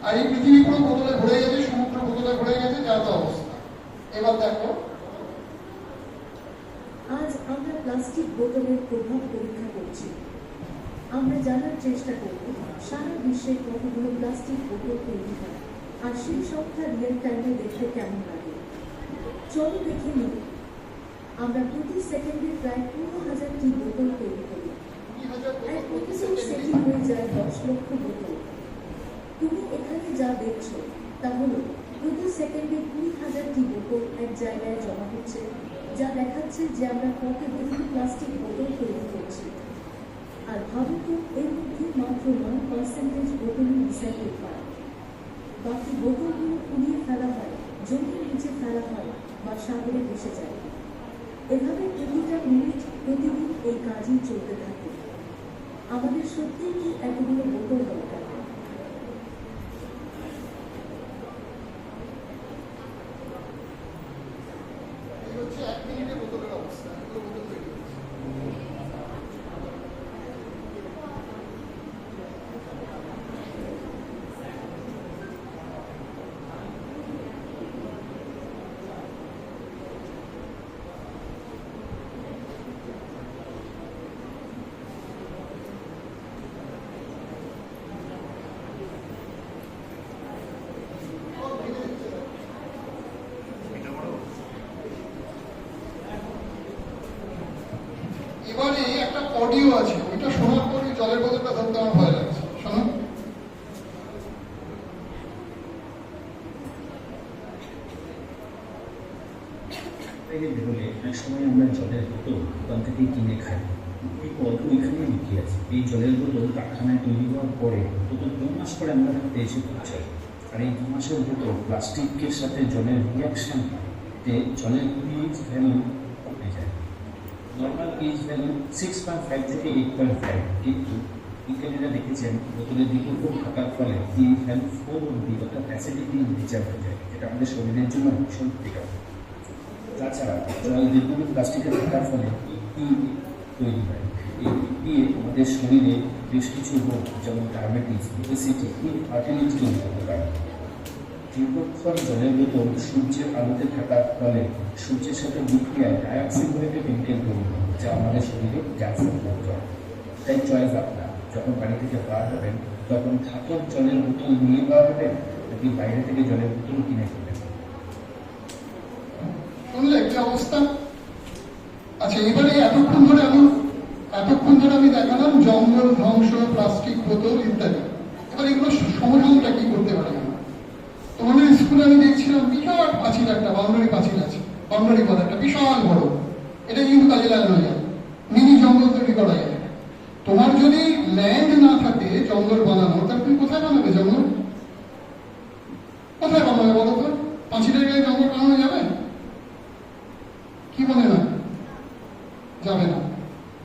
আর এই পৃথিবী পুরো বোতলে ভরে গেছে, সমুদ্র বোতলে ভরে গেছে, যা তো অবস্থা। এবার দেখো, আজ আমরা প্লাস্টিক বোতলের প্রভাব পরীক্ষা করছি। আমরা জানার চেষ্টা করব সারা বিশ্বে কতগুলো প্লাস্টিক বোতল তৈরি হয় আর সেই সংখ্যা রিয়েল টাইমে দেখতে কেমন লাগে। চলো দেখে নিই। আমরা প্রতি সেকেন্ডে প্রায় 15,000টি বোতল তৈরি করি। এক প্রতি সেকেন্ড হয়ে যায় 10 লক্ষ বোতল। তুমি এখানে যা দেখছো তা হলো প্রতি সেকেন্ডে 20,000টি বোতল এক জায়গায় জমা হচ্ছে, যা দেখাচ্ছে যে আমরা কত বেশি প্লাস্টিক বোতল তৈরি করছি। আর ভাবো তো, এর মধ্যে মাত্র 1% বোতলই রিসাইকেল হয়। বাকি বোতলগুলো পুড়িয়ে ফেলা হয়, জমির নিচে ফেলা হয় বা সাগরে ভেসে যায়। এভাবে প্রতিটা মিনিট প্রতিদিন এই কাজই চলতে থাকে। আমাদের সত্যিই কি এতগুলো বোতল দরকার? এটা বড় এবারে একটা অডিও আছে, ওইটা শোনার পরে জলের বোতলটা ধরতে আমার ভয় লাগছে। শোনো। বাইরে বেরোলে এক সময় আমরা জলের বোতল দোকান থেকে কিনে খাই। ওই পথ ওইখানে লুকিয়ে আছে। এই জলের বোতল কারখানায় তৈরি হওয়ার পরে অন্তত 2 মাস পরে আমরা হাতে এসে পৌঁছাই। আর এই 2 মাসের বোতল প্লাস্টিকের সাথে জলের রিয়াকশন জলের পিএইচ ভ্যালু কমে যায়। নর্মাল পিএইচ ভ্যালু 6.5 থেকে 8.5, কিন্তু বিজ্ঞানীরা দেখেছেন বোতলের বিকল্প থাকার ফলে পিএইচ ভ্যালু 4 অব্দি অর্থাৎ অ্যাসিডিটি নেচার হয়ে যায়, যেটা আমাদের শরীরের জন্য ভীষণ ক্ষতিকর। তাছাড়া জল দীর্ঘদিন প্লাস্টিকে থাকার ফলে পিএ তৈরি হয়। এই পিএ আমাদের শরীরে বেশ কিছু রোগ যেমন ডায়াবেটিস, ওবেসিটি, ইনফার্টিলিটি তৈরি করতে পারে। দীর্ঘক্ষণ জলের বোতল সূর্যের আলোতে থাকার ফলে সূর্যের সাথে বিক্রিয়ায় ডাইঅক্সিজেনেটেড মেনটেন তৈরি হয়, যা আমাদের শরীরে ক্যান্সার তৈরি করে। তাই চয়েস আপনার, যখন বাড়ি থেকে বার হবেন তখন ধাতব জলের বোতল নিয়ে বার হবেন নাকি বাইরে থেকে জলের বোতল কিনে খাবেন। শুনলে কি অবস্থা? আচ্ছা, এবারে এতক্ষণ ধরে আমি দেখালাম জঙ্গল ধ্বংস, প্লাস্টিক বোতল ইত্যাদি। এবার এগুলো সমাধানটা কি করতে পারি আমরা? তোমাদের স্কুলে আমি দেখছিলাম বিরাট পাঁচিল, একটা বাউন্ডারি পাঁচিল আছে, বাউন্ডারি পথ একটা বিশাল বড়। এটা কিন্তু কাজে লাগানো যায়, মিনি জঙ্গল তৈরি করা যায়। তোমার যদি ল্যান্ড না থাকে জঙ্গল বানানো, তাহলে তুমি কোথায় বানাবে জঙ্গল? কোথায় বানাবে বলো তো? পাঁচিলের গায়ে জঙ্গল বানানো যাবে? কি মনে হয়? যাবে না।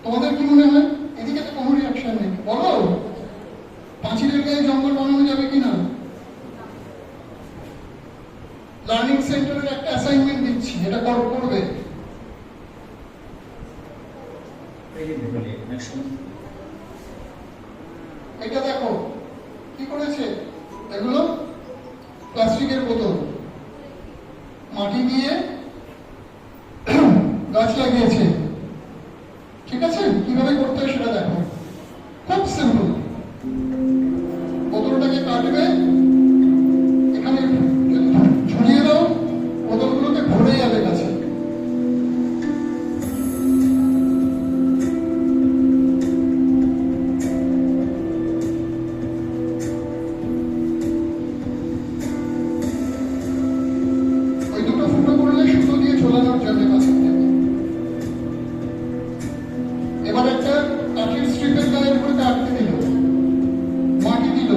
তোমাদের কি মনে হয়? এদিকে তো কোনো রিয়াকশন নেই, বলো পাঁচিলের গায়ে জঙ্গল বানানো যাবে কিনা? লার্নিং সেন্টারের একটা অ্যাসাইনমেন্ট দিচ্ছি, এটা করবে। বাইরে বেরোলে অনেক সময় এটা দেখো কি করেছে, এগুলো প্লাস্টিকের বোতল মাটি দিয়ে গাছ লাগিয়েছে। ঠিক আছে, কিভাবে করতে হয় সেটা দেখো, খুব সিম্পল। বোতলটাকে কাটবে, এখানে ঝুলিয়ে দাও, বোতলগুলোকে ভরে যাবে গাছে। ওই দুটো ফুটো করলে সুতো দিয়ে ঝোলানোর জন্য গাছের থেকে। এবার একটা কাঠের স্ট্রিপের গায়ের উপরে কাটতে দিল, মাটি দিল,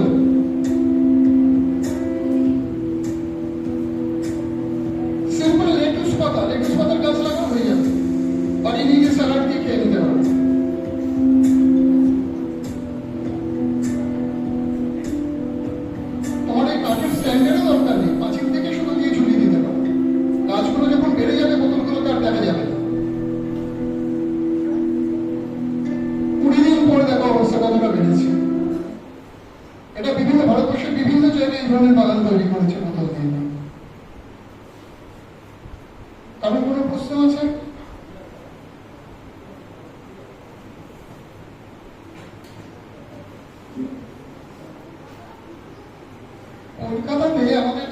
সিম্পল লেটুস পাতার গাছ লাগা হয়ে যাবে। বাড়ি নিয়ে গিয়ে স্যালাড দিয়ে খেয়ে নিতে পারবে। তোমার এই কাঠের স্ট্যান্ডেরও দরকার নেই, পাঁচিল থেকে শুধু দিয়ে ঝুলিয়ে দিতে পারবে। গাছগুলো যখন বেড়ে যাবে বোতলগুলোকে আর দেখা যাবে না। 20 দিন পরে দেখো অবস্থা কতটা বেড়েছে। এটা বিভিন্ন ভারতবর্ষের বিভিন্ন জায়গায় এই ধরনের বাগান তৈরি করেছে বোতল দিয়ে। কারণ কোনো প্রশ্ন আছে? কলকাতাতে আমাদের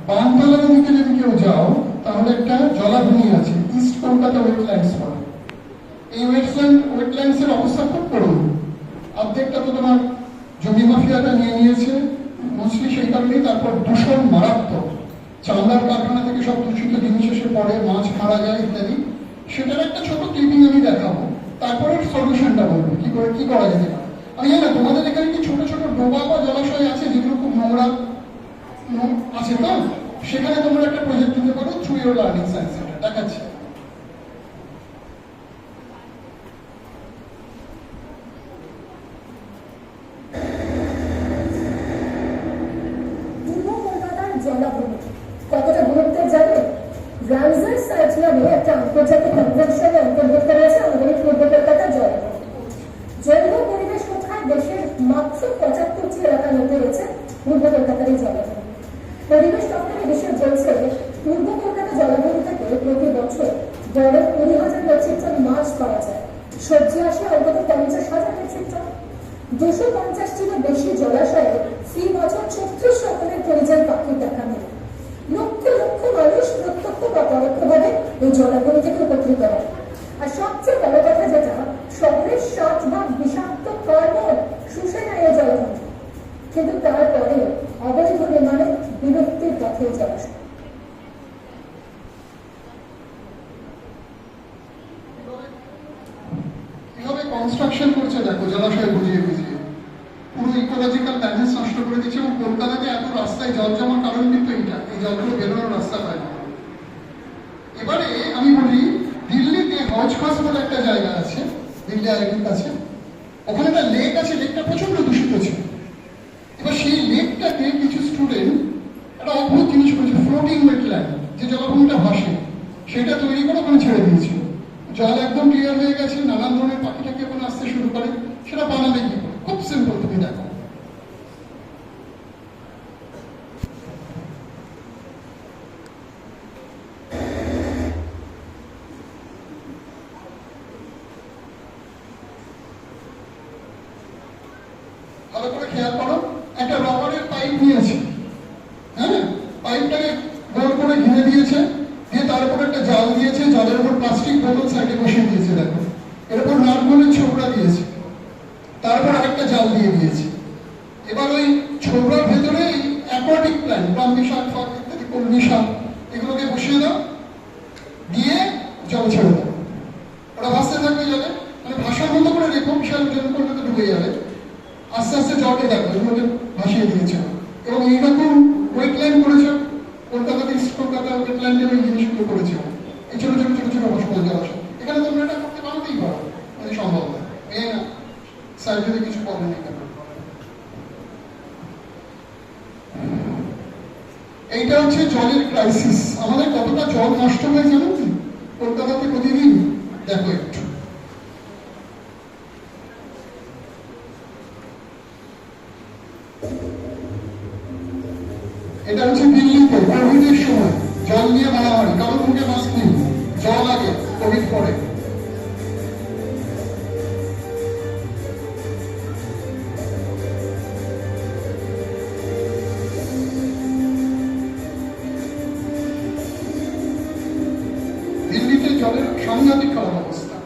বানতলা নদীতে যদি কেউ যাও তাহলে একটা জলাভূমি আছে, ইস্ট কলকাতা ওয়েটল্যান্ডস বলে। এই ওয়েটল্যান্ডস এর অবস্থা খুব করুণ। অর্ধেকটা তো তোমার জমি মাফিয়াটা নিয়ে নিয়েছে, মোস্টলি সেই কারণেই। তারপর দূষণ মারাত্মক, চামড়ার কারখানা থেকে সব দূষিত জিনিস এসে পড়ে, মাছ মারা যায় ইত্যাদি। সেটার একটা ছোট ক্লিপিং আমি দেখাবো, তারপরে সলিউশনটা বলবো কি করা যেতে পারে। আমি জানি না তোমাদের এখানে কি ছোট ছোট ডোবা বা জলাশয় আছে যেগুলো খুব নোংরা আছে, তো সেখানে তোমরা একটা প্রজেক্ট দিতে পারো through your learning science centre. দেখাচ্ছি। পূর্ব কলকাতার জলাভূমি কতটা গুরুত্ব জানে? রামজার সাইট নামে একটা আন্তর্জাতিক কনভেনশনে অন্তর্ভুক্ত রয়েছে আমাদের এই পূর্ব কলকাতা জয়গাঁও। জৈব পরিবেশ রক্ষায় দেশের মাত্র 75টি এলাকার মধ্যে রয়েছে পূর্ব কলকাতার এই জলাভূমি। পরিবেশ দপ্তরের বিষয় বলছে পূর্ব কলকাতা জলাভূমি থেকে প্রতি বছর গড়ে 20,000 মেট্রিক টন মাছ পাওয়া যায়, সবজি আসে অন্তত 50,000 মেট্রিক টন। 250টিরও বেশি জলাশয়ে ফি বছর 36 রকমের পরিযায়ী পাখির দেখা মেলে। লক্ষ লক্ষ মানুষ প্রত্যক্ষ বা পরোক্ষভাবে এই জলাভূমি থেকে উপকৃত হয়। আর সবচেয়ে বড় কথা যেটা, শহরের 60 বিষাক্ত কার্বন শুষে নেয় এই জলাভূমি, কিন্তু তারপরে অবৈধ নির্মাণে বিলুপ্তির পথে জলাশয়। কিভাবে কনস্ট্রাকশন করছে দেখো, জলাশয় বুঝিয়ে বুঝিয়ে পুরো ইকোলজিক্যাল ব্যালেন্স নষ্ট করে দিচ্ছে। এবং কলকাতাতে এত রাস্তায় জল জমার কারণ কিন্তু এইটা, এই জলগুলো বেরোনোর রাস্তা পায় না। এবারে আমি বলি, দিল্লিতে হজখস বলে একটা জায়গা আছে, দিল্লি আইআইটির কাছে, ওখানে একটা লেক আছে, লেকটা প্রচন্ড দূষিত ছিল। এবার সেই লেকটাকে কিছু স্টুডেন্ট একটা অদ্ভুত জিনিস করেছে, ফ্লোটিং ওয়েটল্যান্ড, যে জলাভূমিটা ভাসে সেটা তৈরি করে ওখানে ছেড়ে দিয়েছিল। জল একদম ক্লিয়ার হয়ে গেছে, নানান ধরনের পাখিটাকে ওখানে আসতে শুরু করে। সেটা বানাবে কি করে? খুব সিম্পল, তুমি দেখো। ভালো করে খেয়াল করো, একটা রবারের পাইপ নিয়েছে, হ্যাঁ, পাইপটাকে গোল করে ঘিরে দিয়েছে, দিয়ে তার উপর একটা জাল দিয়েছে, জালের উপর প্লাস্টিক বোতল সাইডে বসিয়ে দিয়েছে। দেখো, এর উপর নারকোলের ছোবড়া দিয়েছে, তারপর আরেকটা জাল দিয়ে দিয়েছে। এবার ওই ছোবড়ার ভেতরে অ্যাকোয়াটিক প্ল্যান্ট, ব্রাহ্মী শাক, ফাঁক ইত্যাদি, কলমি শাক, এগুলোকে বসিয়ে দাও, দিয়ে জল ছেড়ে দাও। ওরা ভাসতে থাকবে জলে, মানে ভাষার মতো করে রেখো, বিশাল জল করলে তো ডুবে যাবে। আস্তে আস্তে জলকে দেখো, এগুলোকে ভাসিয়ে দিয়েছে। এবং এইরকম ওয়েটল্যান্ড করেছে কলকাতাতে, ইস্ট কলকাতা ওয়েটল্যান্ডের ওই জিনিসগুলো করেছে, এই ছোট ছোট ছোট ছোট ভাসমান জলাশয়। এখানে তোমরা এটা করতে পারতেই পারো, মানে সম্ভব না, মেয়ে না সাইডে কিছু প্রবলেম নেই। কেন এইটা হচ্ছে জলের ক্রাইসিস। আমাদের কতটা জল নষ্ট হয়ে জানো কি কলকাতাতে প্রতিদিন? দেখো একটু, এটা হচ্ছে দিল্লিতে কোভিডের সময় জল নিয়ে মারামারি, কারণ মুখে মাস্ক নেই, জল আগে, কোভিড পরে। দিল্লিতে জলের সাংঘাতিক খারাপ অবস্থা।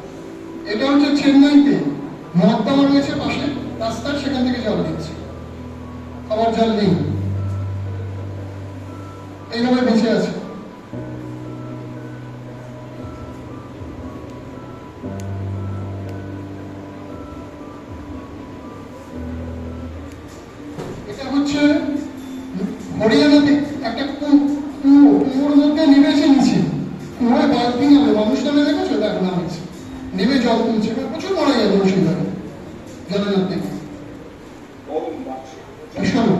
এটা হচ্ছে চেন্নাইতে, নর্দমা রয়েছে পাশে রাস্তার, সেখান থেকে জল দিচ্ছে, খাবার জল নেই, এইভাবে বেঁচে আছে। এটা হচ্ছে হরিয়ানাতে একটা কুয়োর মধ্যে নেমেছে, নিচে কুয়োয় বালতি নামে, মানুষ নামে, দেখেছো? দেখ নামেছে, নেমে জল তুলছে, প্রচুর মারা যাবে অসুবিধায় জলের থেকে। শোনো,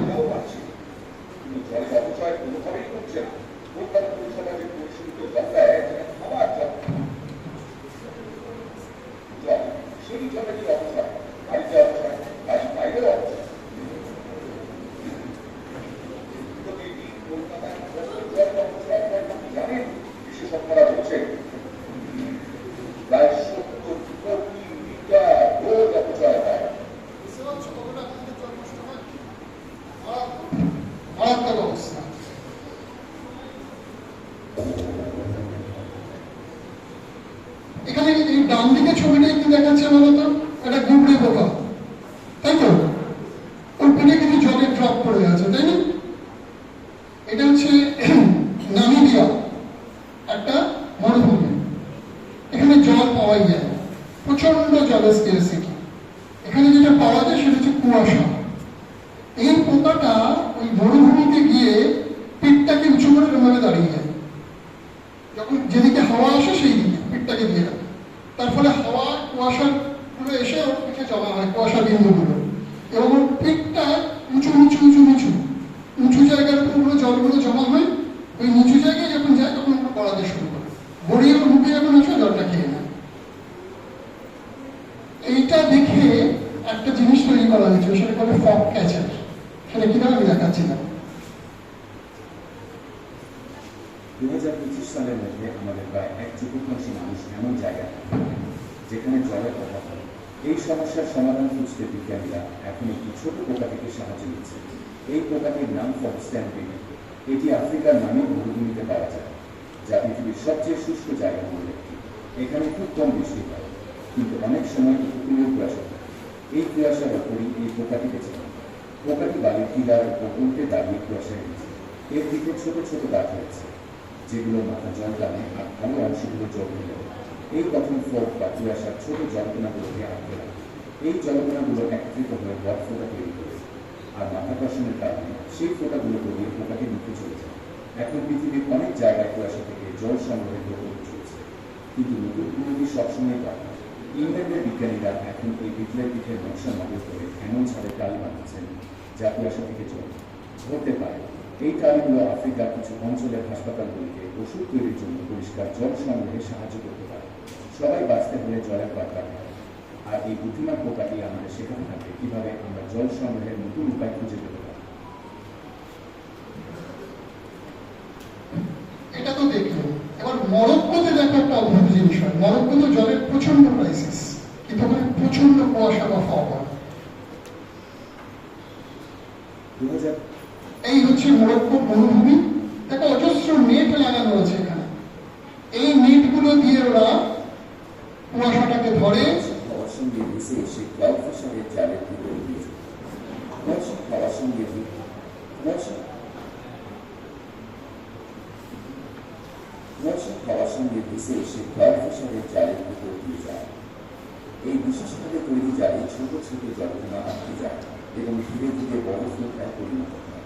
এখানে এই ডান দিকে ছবিটা কি দেখাচ্ছে বলতো? একটা গুবড়ে পোকা, তাই তো? ওর পেটে কিন্তু জলের ড্রপ পড়ে আছে, তাই না? এটা হচ্ছে নামিবিয়া, একটা মরুভূমি, এখানে জল পাওয়াই যায়, প্রচন্ড জলের স্কেরসিটি। এখানে যেটা পাওয়া যায় সেটা হচ্ছে কুয়াশা। এই পোকাটা ওই মরুভূমিতে গিয়ে পিঠটাকে উঁচু করে এভাবে দাঁড়িয়ে যায়, যখন যেদিকে হাওয়া আসে সেই দিকে পিঠটাকে দিয়ে রাখে। তার ফলে হাওয়া কুয়াশার গুলো এসে ওর পিঠে জমা হয়, কুয়াশা বিন্দুগুলো, এবং ওর পিঠটা উঁচু উঁচু উঁচু উঁচু উঁচু জায়গার উপর জলগুলো জমা হয়। ওই নিচু জায়গায় যখন যায় তখন ওরা গড়াতে শুরু গড়িয়ে ঢুকে যখন আসো জলটা খেয়ে না। এইটা দেখে একটা জিনিস তৈরি করা হয়েছিল, সেটা বলে ফগ ক্যাচার। সেটা কিভাবে আমি দেখাচ্ছিলাম। 2025 সালের মধ্যে আমাদের প্রায় 1/4 মানুষ এমন জায়গায় যেখানে জলের অভাব হয়। এই সমস্যার সমাধান খুঁজতে বিজ্ঞানীরা এখন একটি ছোট পোকাটিকে সাহায্য নিচ্ছে। এই পোকাটির নাম ফক্সট্যান। এটি আফ্রিকার নামে মরুভূমিতে পাওয়া যায়, যা পৃথিবীর সবচেয়ে শুষ্ক জায়গাগুলোর একটি। এখানে খুব কম বৃষ্টি হয়, কিন্তু অনেক সময় উপকূলীয় কুয়াশা হয়। এই কুয়াশার ওপরই এই পোকাটি বেঁচে থাকে। পোকাটি বালির টিলার ও উল্টে দাঁড়িয়ে কুয়াশায় গেছে। এর দিকে ছোট ছোট গাছ হয়েছে, যেগুলো মাথা জল টানে আর ভালো অংশগুলো জল হয়ে যায়। এই গঠন ফগ বা কুয়াশার ছোট জলকণাগুলোকে আটকে রাখে। এই জলকণাগুলো একত্রিত হয়ে বড় ফোঁটা তৈরি করে, আর মাধ্যাকর্ষণের কারণে সেই ফোঁটাগুলো গড়িয়ে পোকাটি মুখে চলে যায়। এখন পৃথিবীর অনেক জায়গায় কুয়াশা থেকে জল সংগ্রহের প্রকল্প চলছে, কিন্তু নতুন উন্নতি সবসময় পায়। ইংল্যান্ডের বিজ্ঞানীরা এখন এই বিপ্লবের পিঠের নকশা মডেল করে এমন ছাদের টালি বানাচ্ছেন যা কুয়াশা থেকে জল ধরতে পারে। এই টালিগুলো আফ্রিকার কিছু অঞ্চলের হাসপাতালগুলিকে ওষুধ তৈরির জন্য পরিষ্কার জল সংগ্রহে সাহায্য করতে পারে। সবাই বাঁচতে হলে জলের দরকার হয়, আর এই বুদ্ধিমান পোকাটি আমাদের শেখাতে থাকে কিভাবে আমরা জল সংগ্রহের নতুন উপায় খুঁজে পেতে পারি। এটা তো দেখলাম। এবার মরক্কোতে দেখো একটা অদ্ভুত জিনিস হয়। মরক্কো তো জলের প্রচন্ড ক্রাইসিস, কিন্তু ওখানে প্রচন্ড কুয়াশা বা ফগ হয়। এই হচ্ছে মরক্কো মরুভূমি। দেখো অজস্র নেট লাগানো আছে এখানে। এই নেটগুলো দিয়ে ওরা কুয়াশাটাকে ধরে। খাওয়ার সঙ্গে মিশে সে ক্লাউড ফিশারের জালের ভিতরে দিয়েছে। কুয়াশা খাওয়ার সঙ্গে কুয়াশা খাওয়ার সঙ্গে মিশে সে ক্লাউড ফিশারের জালের ভিতরে দিয়ে যায়। এই বিশেষভাবে তৈরি জালে ছোট ছোট জলকণা আটকে যায় এবং ধীরে ধীরে বড় ফোঁটায় পরিণত হয়।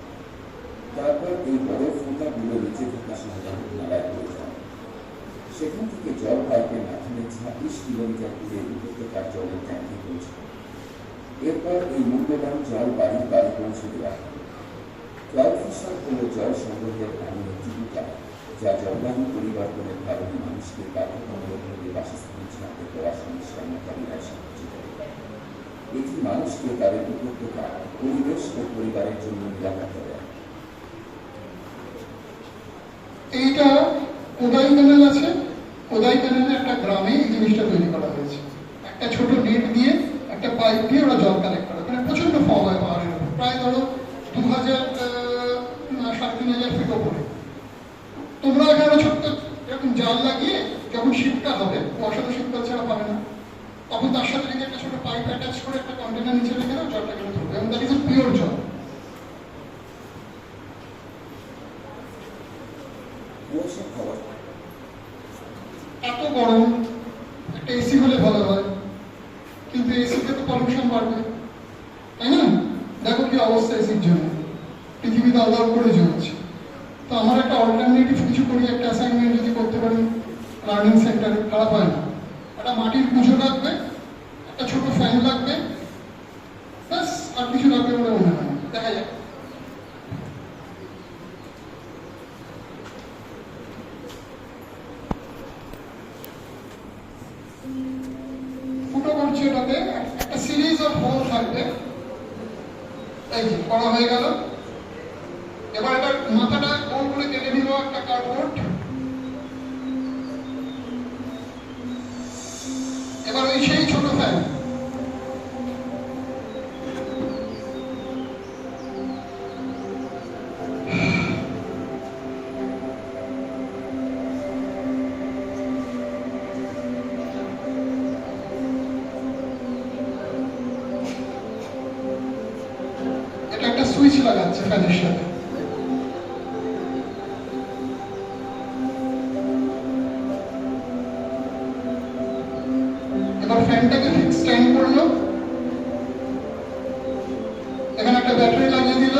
তারপর এই বড় ফোঁটাগুলো নিচে থাকা সাধারণ নালায় পড়ে যায়। সেখান থেকে জল পাইপের মাধ্যমে 26 কিলোমিটার দূরে উপত্যকার জলের ট্যাঙ্কে পৌঁছায়। এরপর এই মূল্যবান জল বাড়ি বাড়ি পৌঁছে দেওয়া হয়। ক্লাউড ফিশার হল জল সংগ্রহের এমন একটি উপায় যা জলবায়ু পরিবর্তনের কারণে মানুষকে বাধ্যতামূলকভাবে বাসস্থান ছাড়তে দেওয়ার সমস্যার মোকাবিলায় সাহায্য করে। এটি মানুষকে তাদের উপত্যকা, পরিবেশ ও পরিবারের জন্য নিরাপত্তা দেয়। এইটা কোদাই ক্যানেল আছে। কোদাই ক্যানেলে একটা গ্রামে এই জিনিসটা তৈরি করা হয়েছে। একটা ছোট নেট দিয়ে, একটা পাইপ দিয়ে ওরা জল কালেক্ট করে। মানে প্রচন্ড ফগ হয় পাহাড়ের উপর, প্রায় ধরো 2000-3500 ফিট ওপরে। তোমরা এখানে ছোট্ট এরকম জাল লাগিয়ে যখন শীতটা হবে, কুয়াশা তো শীতকাল ছাড়া পাবে না, তখন তার সাথে যদি একটা ছোট পাইপ অ্যাটাচ করে একটা কন্টেনার নিচে রেখে দাও, জলটা কেটে ধরবে, এবং দ্যাট ইজ পিওর জল। এত গরম, একটা এসি হলে ভালো হয়, কিন্তু এসিতে তো পলিউশন বাড়বে, তাই না? দেখো কি অবস্থা এসির জন্য, পৃথিবীতে আলাদা করে জ্বলছে। তো আমার একটা অল্টারনেটিভ কিছু করি, একটা অ্যাসাইনমেন্ট যদি করতে পারি লার্নিং সেন্টারে, খারাপ হয় না। একটা মাটির পুজো লাগবে, একটা ছোট ফ্যান লাগবে, ব্যাস, আর কিছু লাগবে বলে মনে হয় না। দেখা যাক। ফুটো করছে, এটাতে একটা সিরিজ অফ হোল থাকবে। এই যে করা হয়ে গেল। এবার এটার মাথাটা গোল করে কেটে দিল একটা কার্ডবোর্ড। এবার ওই সেই ছোট ফ্যান, এটা একটা সুইচ লাগাচ্ছে ফ্যানের সাথে। এবার ফ্যানটাকে ঠিক স্ট্যান্ড করলো, এখানে একটা ব্যাটারি লাগিয়ে দিল,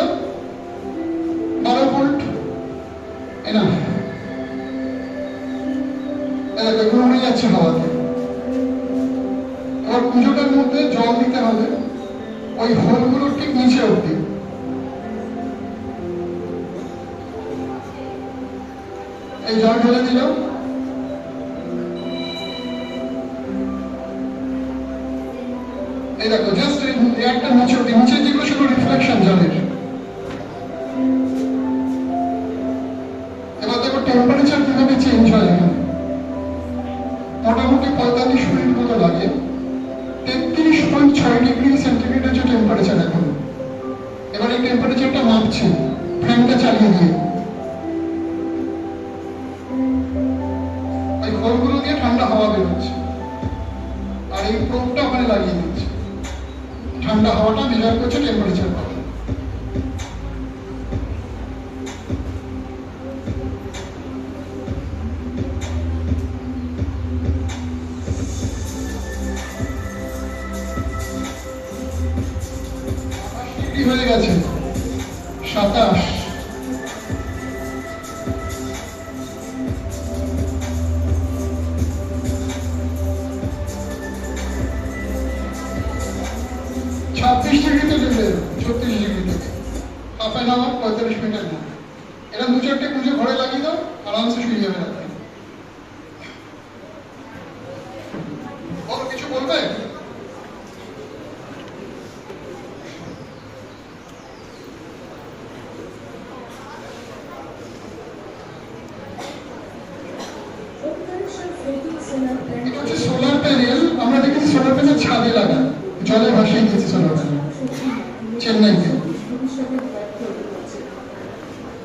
12 ভোল্ট এনাফ। এগুলো উড়ে যাচ্ছে হাওয়াতে। এবার পুজোটার মধ্যে জল দিতে হবে ওই হোলগুলোর ঠিক নিচে অব্দি। এই জল ঢেলে দিলাম, এই দেখো জাস্ট লেয়ারটা নিচে নিচে যেগুলো সেগুলো রিফ্লেকশন জলের। এবার দেখো টেম্পারেচার কিভাবে চেঞ্জ হয় এখানে। মোটামুটি 45 মিনিট মতো লাগে। 33.6 ডিগ্রি সেন্টিগ্রেড হচ্ছে টেম্পারেচার এখন। এবার এই টেম্পারেচারটা মাপছে ফ্যানটা চালিয়ে দিয়ে, ওই ঘরগুলো দিয়ে ঠান্ডা হাওয়া বেরোচ্ছে আর এই প্রোবটা ওখানে লাগিয়ে দিচ্ছে, ঠান্ডা হাওয়াটা মেজার করছে টেম্পারেচার পাবে। হয়ে গেছে 27। ডিগ্রিতে নেবে 36 ডিগ্রি থেকে হাফ অ্যান আওয়ার 45 মিনিটের মধ্যে। এটা 2-4টে পুজো ঘরে লাগিয়ে দাও, আরামসে শুয়ে যাবে রাত্রে। কিছু বলবে? সোলার প্যানেল আমরা দেখেছি, সোলার প্যানেল ছাদে লাগায়, জলে ভাসিয়ে দিয়েছে সোলার প্যানেল চেন্নাইতে।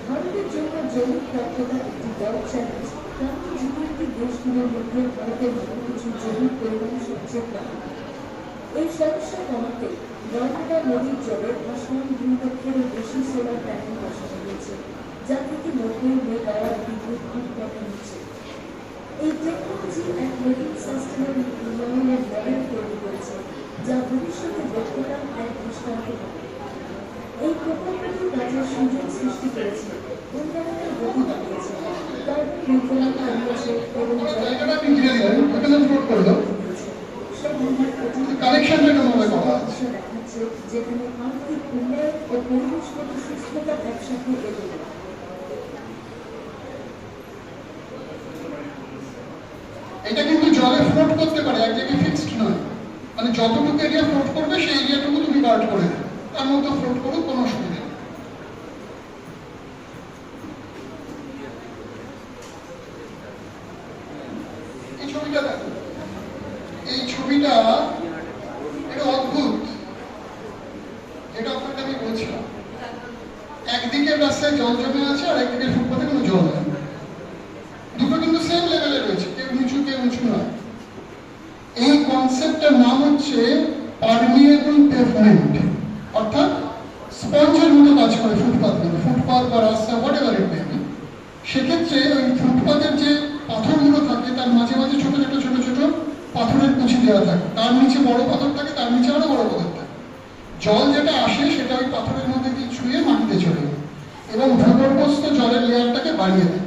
ভারতের জন্য জৈবিক দক্ষতা একটি বড় চ্যালেঞ্জ। ক্রান্তীয় জীবনটি দেশগুলোর মধ্যে ভারতের মতো কিছু জৈবিক পরিমাণ সবচেয়ে কম। এই সমস্যা কমাতে নর্মদা নদীর জলে ভাসমান ভূমিকক্ষেরও বেশি সোলার প্যানেল বসানো হয়েছে, যা থেকে 90 মেগাওয়াট বিদ্যুৎ উৎপাদন হচ্ছে। এই টেকনোলজি এক নতুন সাস্টেনেবল উন্নয়নের মডেল তৈরি করেছে, যা ভবিষ্যতে দক্ষতার এক দৃষ্টান্ত হবে। এই প্রকল্পটি কাজের সুযোগ সৃষ্টি করেছে, উন্নয়নের গতি বাড়িয়েছে, কার্বন নির্গমন কমিয়েছে এবং দেখাচ্ছে যেখানে আর্থিক উন্নয়ন ও পরিবেশগত সুস্থতা একসাথে এগোবে। এটা কিন্তু জলে ফ্লোট করতে পারে, এক জায়গায় ফিক্সড নয়। মানে যতটুকু এরিয়া ফ্লোট করবে সেই এরিয়াটুকু তুমি গার্ড করে দেবে, তার মধ্যে ফ্লোট করুক, কোনো অসুবিধা নেই। এই ছবিটা দেখো, এই ছবিটা এটা অদ্ভুত, যেটা আপনাকে আমি বলছিলাম। একদিকে রাস্তায় জল জমে আছে আর একদিকে ফুটপাতে কোনো জল নেই, দুটো কিন্তু সেম লেভেলে রয়েছে, কেউ নিচু কেউ উঁচু নয়। এই কনসেপ্টটার নাম হচ্ছে পারমিয়েবল পেভমেন্ট, অর্থাৎ স্পঞ্জের মতো কাজ করে ফুটপাথগুলো, ফুটপাথ বা রাস্তা what ever it may be. সেক্ষেত্রে ওই ফুটপাথের যে পাথরগুলো থাকে তার মাঝে মাঝে ছোট ছোট ছোট ছোট পাথরের কুচি দেওয়া থাকে, তার নিচে বড় পাথর থাকে, তার নিচে আরো বড় পাথর থাকে। জল যেটা আসে সেটা ওই পাথরের মধ্যে দিয়ে ছুঁয়ে মাটিতে চলে যায় এবং ভূগর্ভস্থ জলের লেয়ারটাকে বাড়িয়ে দেয়।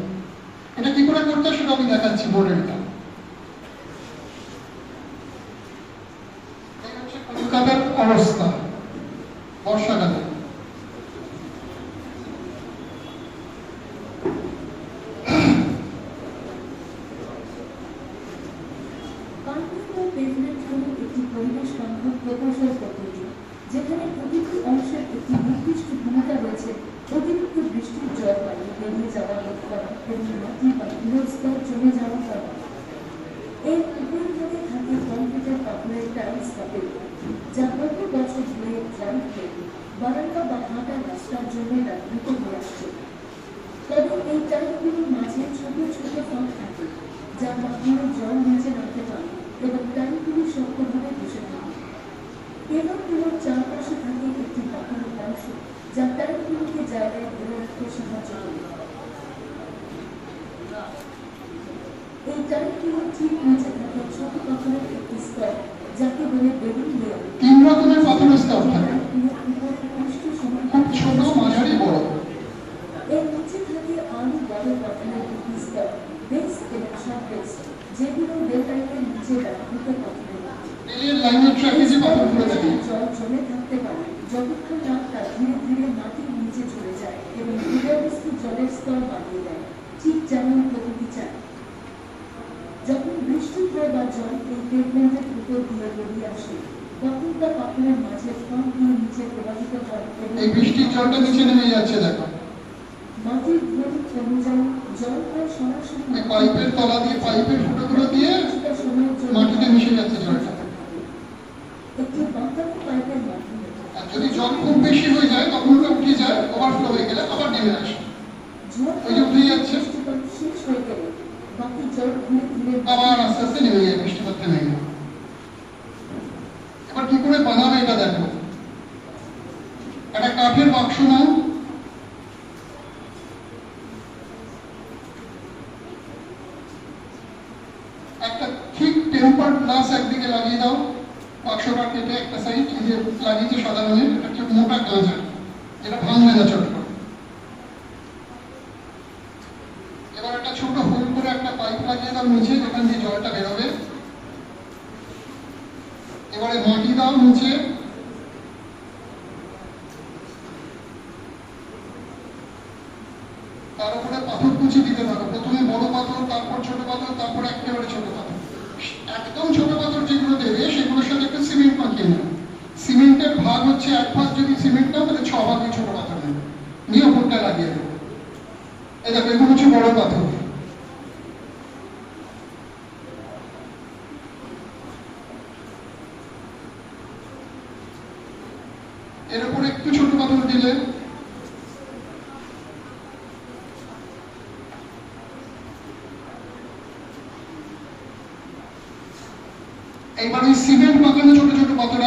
এটা কি করে করতে হয় সেটা আমি দেখাচ্ছি বোর্ডেরটা। এই হচ্ছে কলকাতার অবস্থা বর্ষাকালে। পেভমেন্ট হল একটি পরিবেশ বান্ধব প্রকৌশল পদ্ধতি, যেখানে প্রতিটি অংশের একটি নির্দিষ্ট ভূমিকা রয়েছে অতিরিক্ত বৃষ্টির জল পানি বেরিয়ে যাওয়া রোধ করা এবং মাটি বা ধুলোর স্তর জমে যাওয়া করা। এর উপরিভাগে থাকে কংক্রিটের পাথরের টাইলস বা পেপার, যা বহু বছর ধরে ড্রাইভ করে বারান্দা বা হাঁটার রাস্তার জন্য ব্যবহৃত হয়ে আসছে। তবে এই টাইলগুলোর মাঝে ছোট ছোট ফাঁক থাকে, যা পাথরের জল নিচে নামতে পারে এবং টাইলগুলি শক্তভাবে বসে থাকে। পেভারগুলোর চারপাশে থাকে একটি পাথরের অংশ, যা টাইলগুলোকে জায়গায় ধরে রাখতে সাহায্য করে। এই টাইলগুলোর ঠিক নিচে থাকে ছোট পাথরের একটি স্তর, যাকে বলে বেডিং লেয়ার। 3 রকমের পাথরের স্তর থাকে, খুব ছোট, মাঝারি, বড়। এর নিচে থাকে আরো বড় পাথরের একটি স্তর, বেস এবং সাববেস, যেগুলো রেল লাইনের নিচে ব্যবহৃত পাথরের। রেলের লাইনের ট্র্যাকে যে পাথরগুলো থাকে, জল জমে থাকতে পারে যতক্ষণ না তা ধীরে ধীরে মাটির নিচে চলে যায় এবং ভূগর্ভস্থ জলের স্তর বাড়িয়ে দেয়, ঠিক যেমন প্রকৃতি চায়। যখন বৃষ্টি হয় বা জল এই পেভমেন্টের উপর দিয়ে বেরিয়ে আসে, পাকুড়া পাহাড়ের মাঝে ফাঁক দিয়ে নিচে প্রবাহিত হয় এই বৃষ্টির জলটা নিচে নেমে যাচ্ছে দেখো, মাটির ধূলি কমে যায়, জল প্রায় সরাসরি এই পাইপের তলা দিয়ে, পাইপের ফুটোগুলো দিয়ে কিছুটা সময়ের জন্য মাটিতে মিশে যাচ্ছে জলটা। একটি বাঁকানো পাইপের মাধ্যমে আর যদি জল খুব বেশি হয়ে যায় তখন ওটা উঠে যায়, ওভারফ্লো হয়ে গেলে আবার নেমে আসে, ঝড় ওই যে উঠে যাচ্ছে, বৃষ্টিপাত শেষ হয়ে গেলে বাকি জল ধীরে ধীরে আবার আস্তে আস্তে নেমে যায়, বৃষ্টিপাত থেমে গেল। এবার কি করে বানাবে এটা দেখো, একটা কাঠের বাক্স নাও, একটা ঠিক টেম্পার্ড গ্লাস একদিকে লাগিয়ে দাও, বাক্সটা কেটে একটা সাইড যে লাগিয়েছে সাদা রঙের, এটা একটা মোটা গাঁজা যেটা ভাঙবে না চট করে। এবার একটা ছোট হোল করে একটা পাইপ লাগিয়ে দাও নিচে, যেখান দিয়ে জলটা বেরোবে। এবারে মাটি দাও নিচে, তার উপরে পাথর কুচি দিতে থাকো, প্রথমে বড় পাথর, তারপর ছোট পাথর, তারপর একেবারে ছোট পাথর। একদম ছোট পাথর যেগুলো দেবে সেগুলোর সাথে একটু সিমেন্ট মাখিয়ে নেবে। সিমেন্টের ভাগ হচ্ছে 1 ভাগ যদি সিমেন্ট নাও তাহলে 6 ভাগে ছোট পাথর নেবে, নিয়ে ওপরটা লাগিয়ে দেবে। এই দেখো এগুলো হচ্ছে বড় পাথর। এর উপরে একটু ছোট পাথর দিলে, এবার ওই সিমেন্ট মাখানো ছোট ছোট পাথর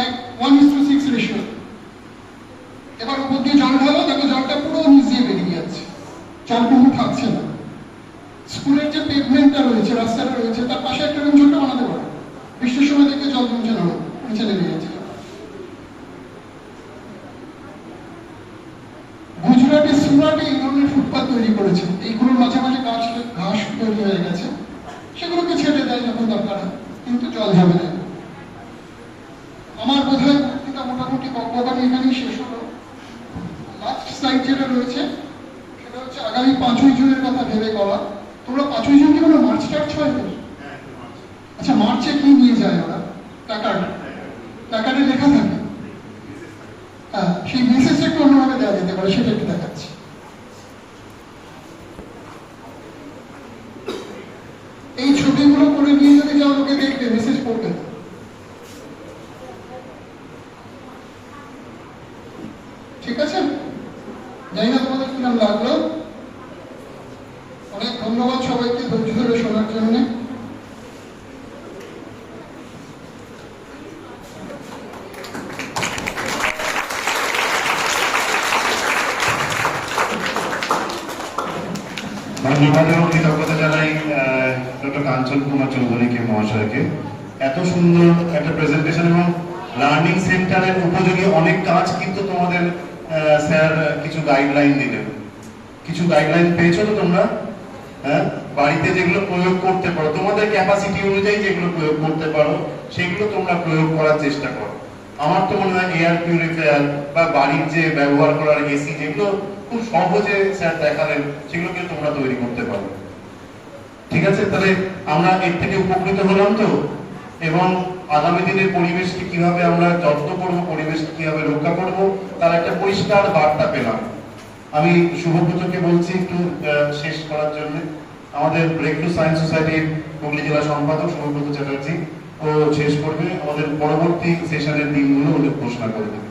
1:6 রেশিও। এবার উপর দিয়ে জল ঢালো, দেখো জলটা পুরো নিচ দিয়ে বেরিয়ে যাচ্ছে, জল কিন্তু থাকছে না। স্কুলের যে পেভমেন্টটা রয়েছে, রাস্তাটা রয়েছে, তার পাশে একটা রুম ছোট্ট বানাতে পারো, বৃষ্টির সময় দেখে জল জমছে না, নিচে নেমে যাচ্ছে। গুজরাটে সুরাটে এই ধরনের ফুটপাথ তৈরি করেছে, এইগুলোর মাঝে মাঝে ঘাস তৈরি হয়ে গেছে, সেগুলোকে ছেড়ে দেয় যখন দরকার হয়, কিন্তু জল যাবে না। আমার বোধহয় বক্তৃতা মোটামুটি বক্তব্য এখানেই শেষ হলো। লাস্ট স্লাইড যেটা রয়েছে সেটা হচ্ছে আগামী 5ই জুনের কথা ভেবে করা। তোমরা 5ই জুন কি কোনো মার্চ টার্চ হয়? আচ্ছা, মার্চে কি নিয়ে যায় ওরা? প্ল্যাকার্ডে লেখা থাকে, হ্যাঁ, সেই মেসেজটা একটু অন্যভাবে দেওয়া যেতে পারে, সেটা একটু দেখাচ্ছি। এই ছবিগুলো করে নিয়ে যদি যাও লোকে দেখবে, মেসেজ পড়বে। ঠিক আছে, জানি না তোমাদের কিরকম লাগলো। অনেক ধন্যবাদ সবাইকে ধৈর্য ধরে শোনার জন্য। ধন্যবাদ এবং কৃতজ্ঞতা জানাই ডক্টর কাঞ্চন কুমার চৌধুরীকে মহাশয়কে, এত সুন্দর একটা প্রেজেন্টেশন এবং লার্নিং সেন্টারের উপযোগী অনেক কাজ কিন্তু তোমাদের স্যার কিছু গাইডলাইন দিলেন। কিছু গাইডলাইন পেয়েছো তো তোমরা? হ্যাঁ, বাড়িতে যেগুলো প্রয়োগ করতে পারো, তোমাদের ক্যাপাসিটি অনুযায়ী যেগুলো প্রয়োগ করতে পারো সেগুলো তোমরা প্রয়োগ করার চেষ্টা করো। আমার তো মনে হয় এয়ার পিউরিফায়ার বা বাড়ির যে ব্যবহার করার এসি, যেগুলো খুব সহজে স্যার দেখালেন, সেগুলোকে তোমরা তৈরি করতে পারো। ঠিক আছে, তাহলে আমরা এর থেকে উপকৃত হলাম তো, এবং আগামী দিনের পরিবেশকে কিভাবে আমরা যত্ন করবো, পরিবেশকে কিভাবে রক্ষা করবো, তার একটা পরিষ্কার বার্তা পেলাম। আমি শুভব্রতকে বলছি একটু শেষ করার জন্য। আমাদের ব্রেক টু সায়েন্স সোসাইটির হুগলি জেলা সম্পাদক শুভব্রত চ্যাটার্জি ও শেষ করবে, আমাদের পরবর্তী সেশনের দিনগুলো ঘোষণা করে দেবে।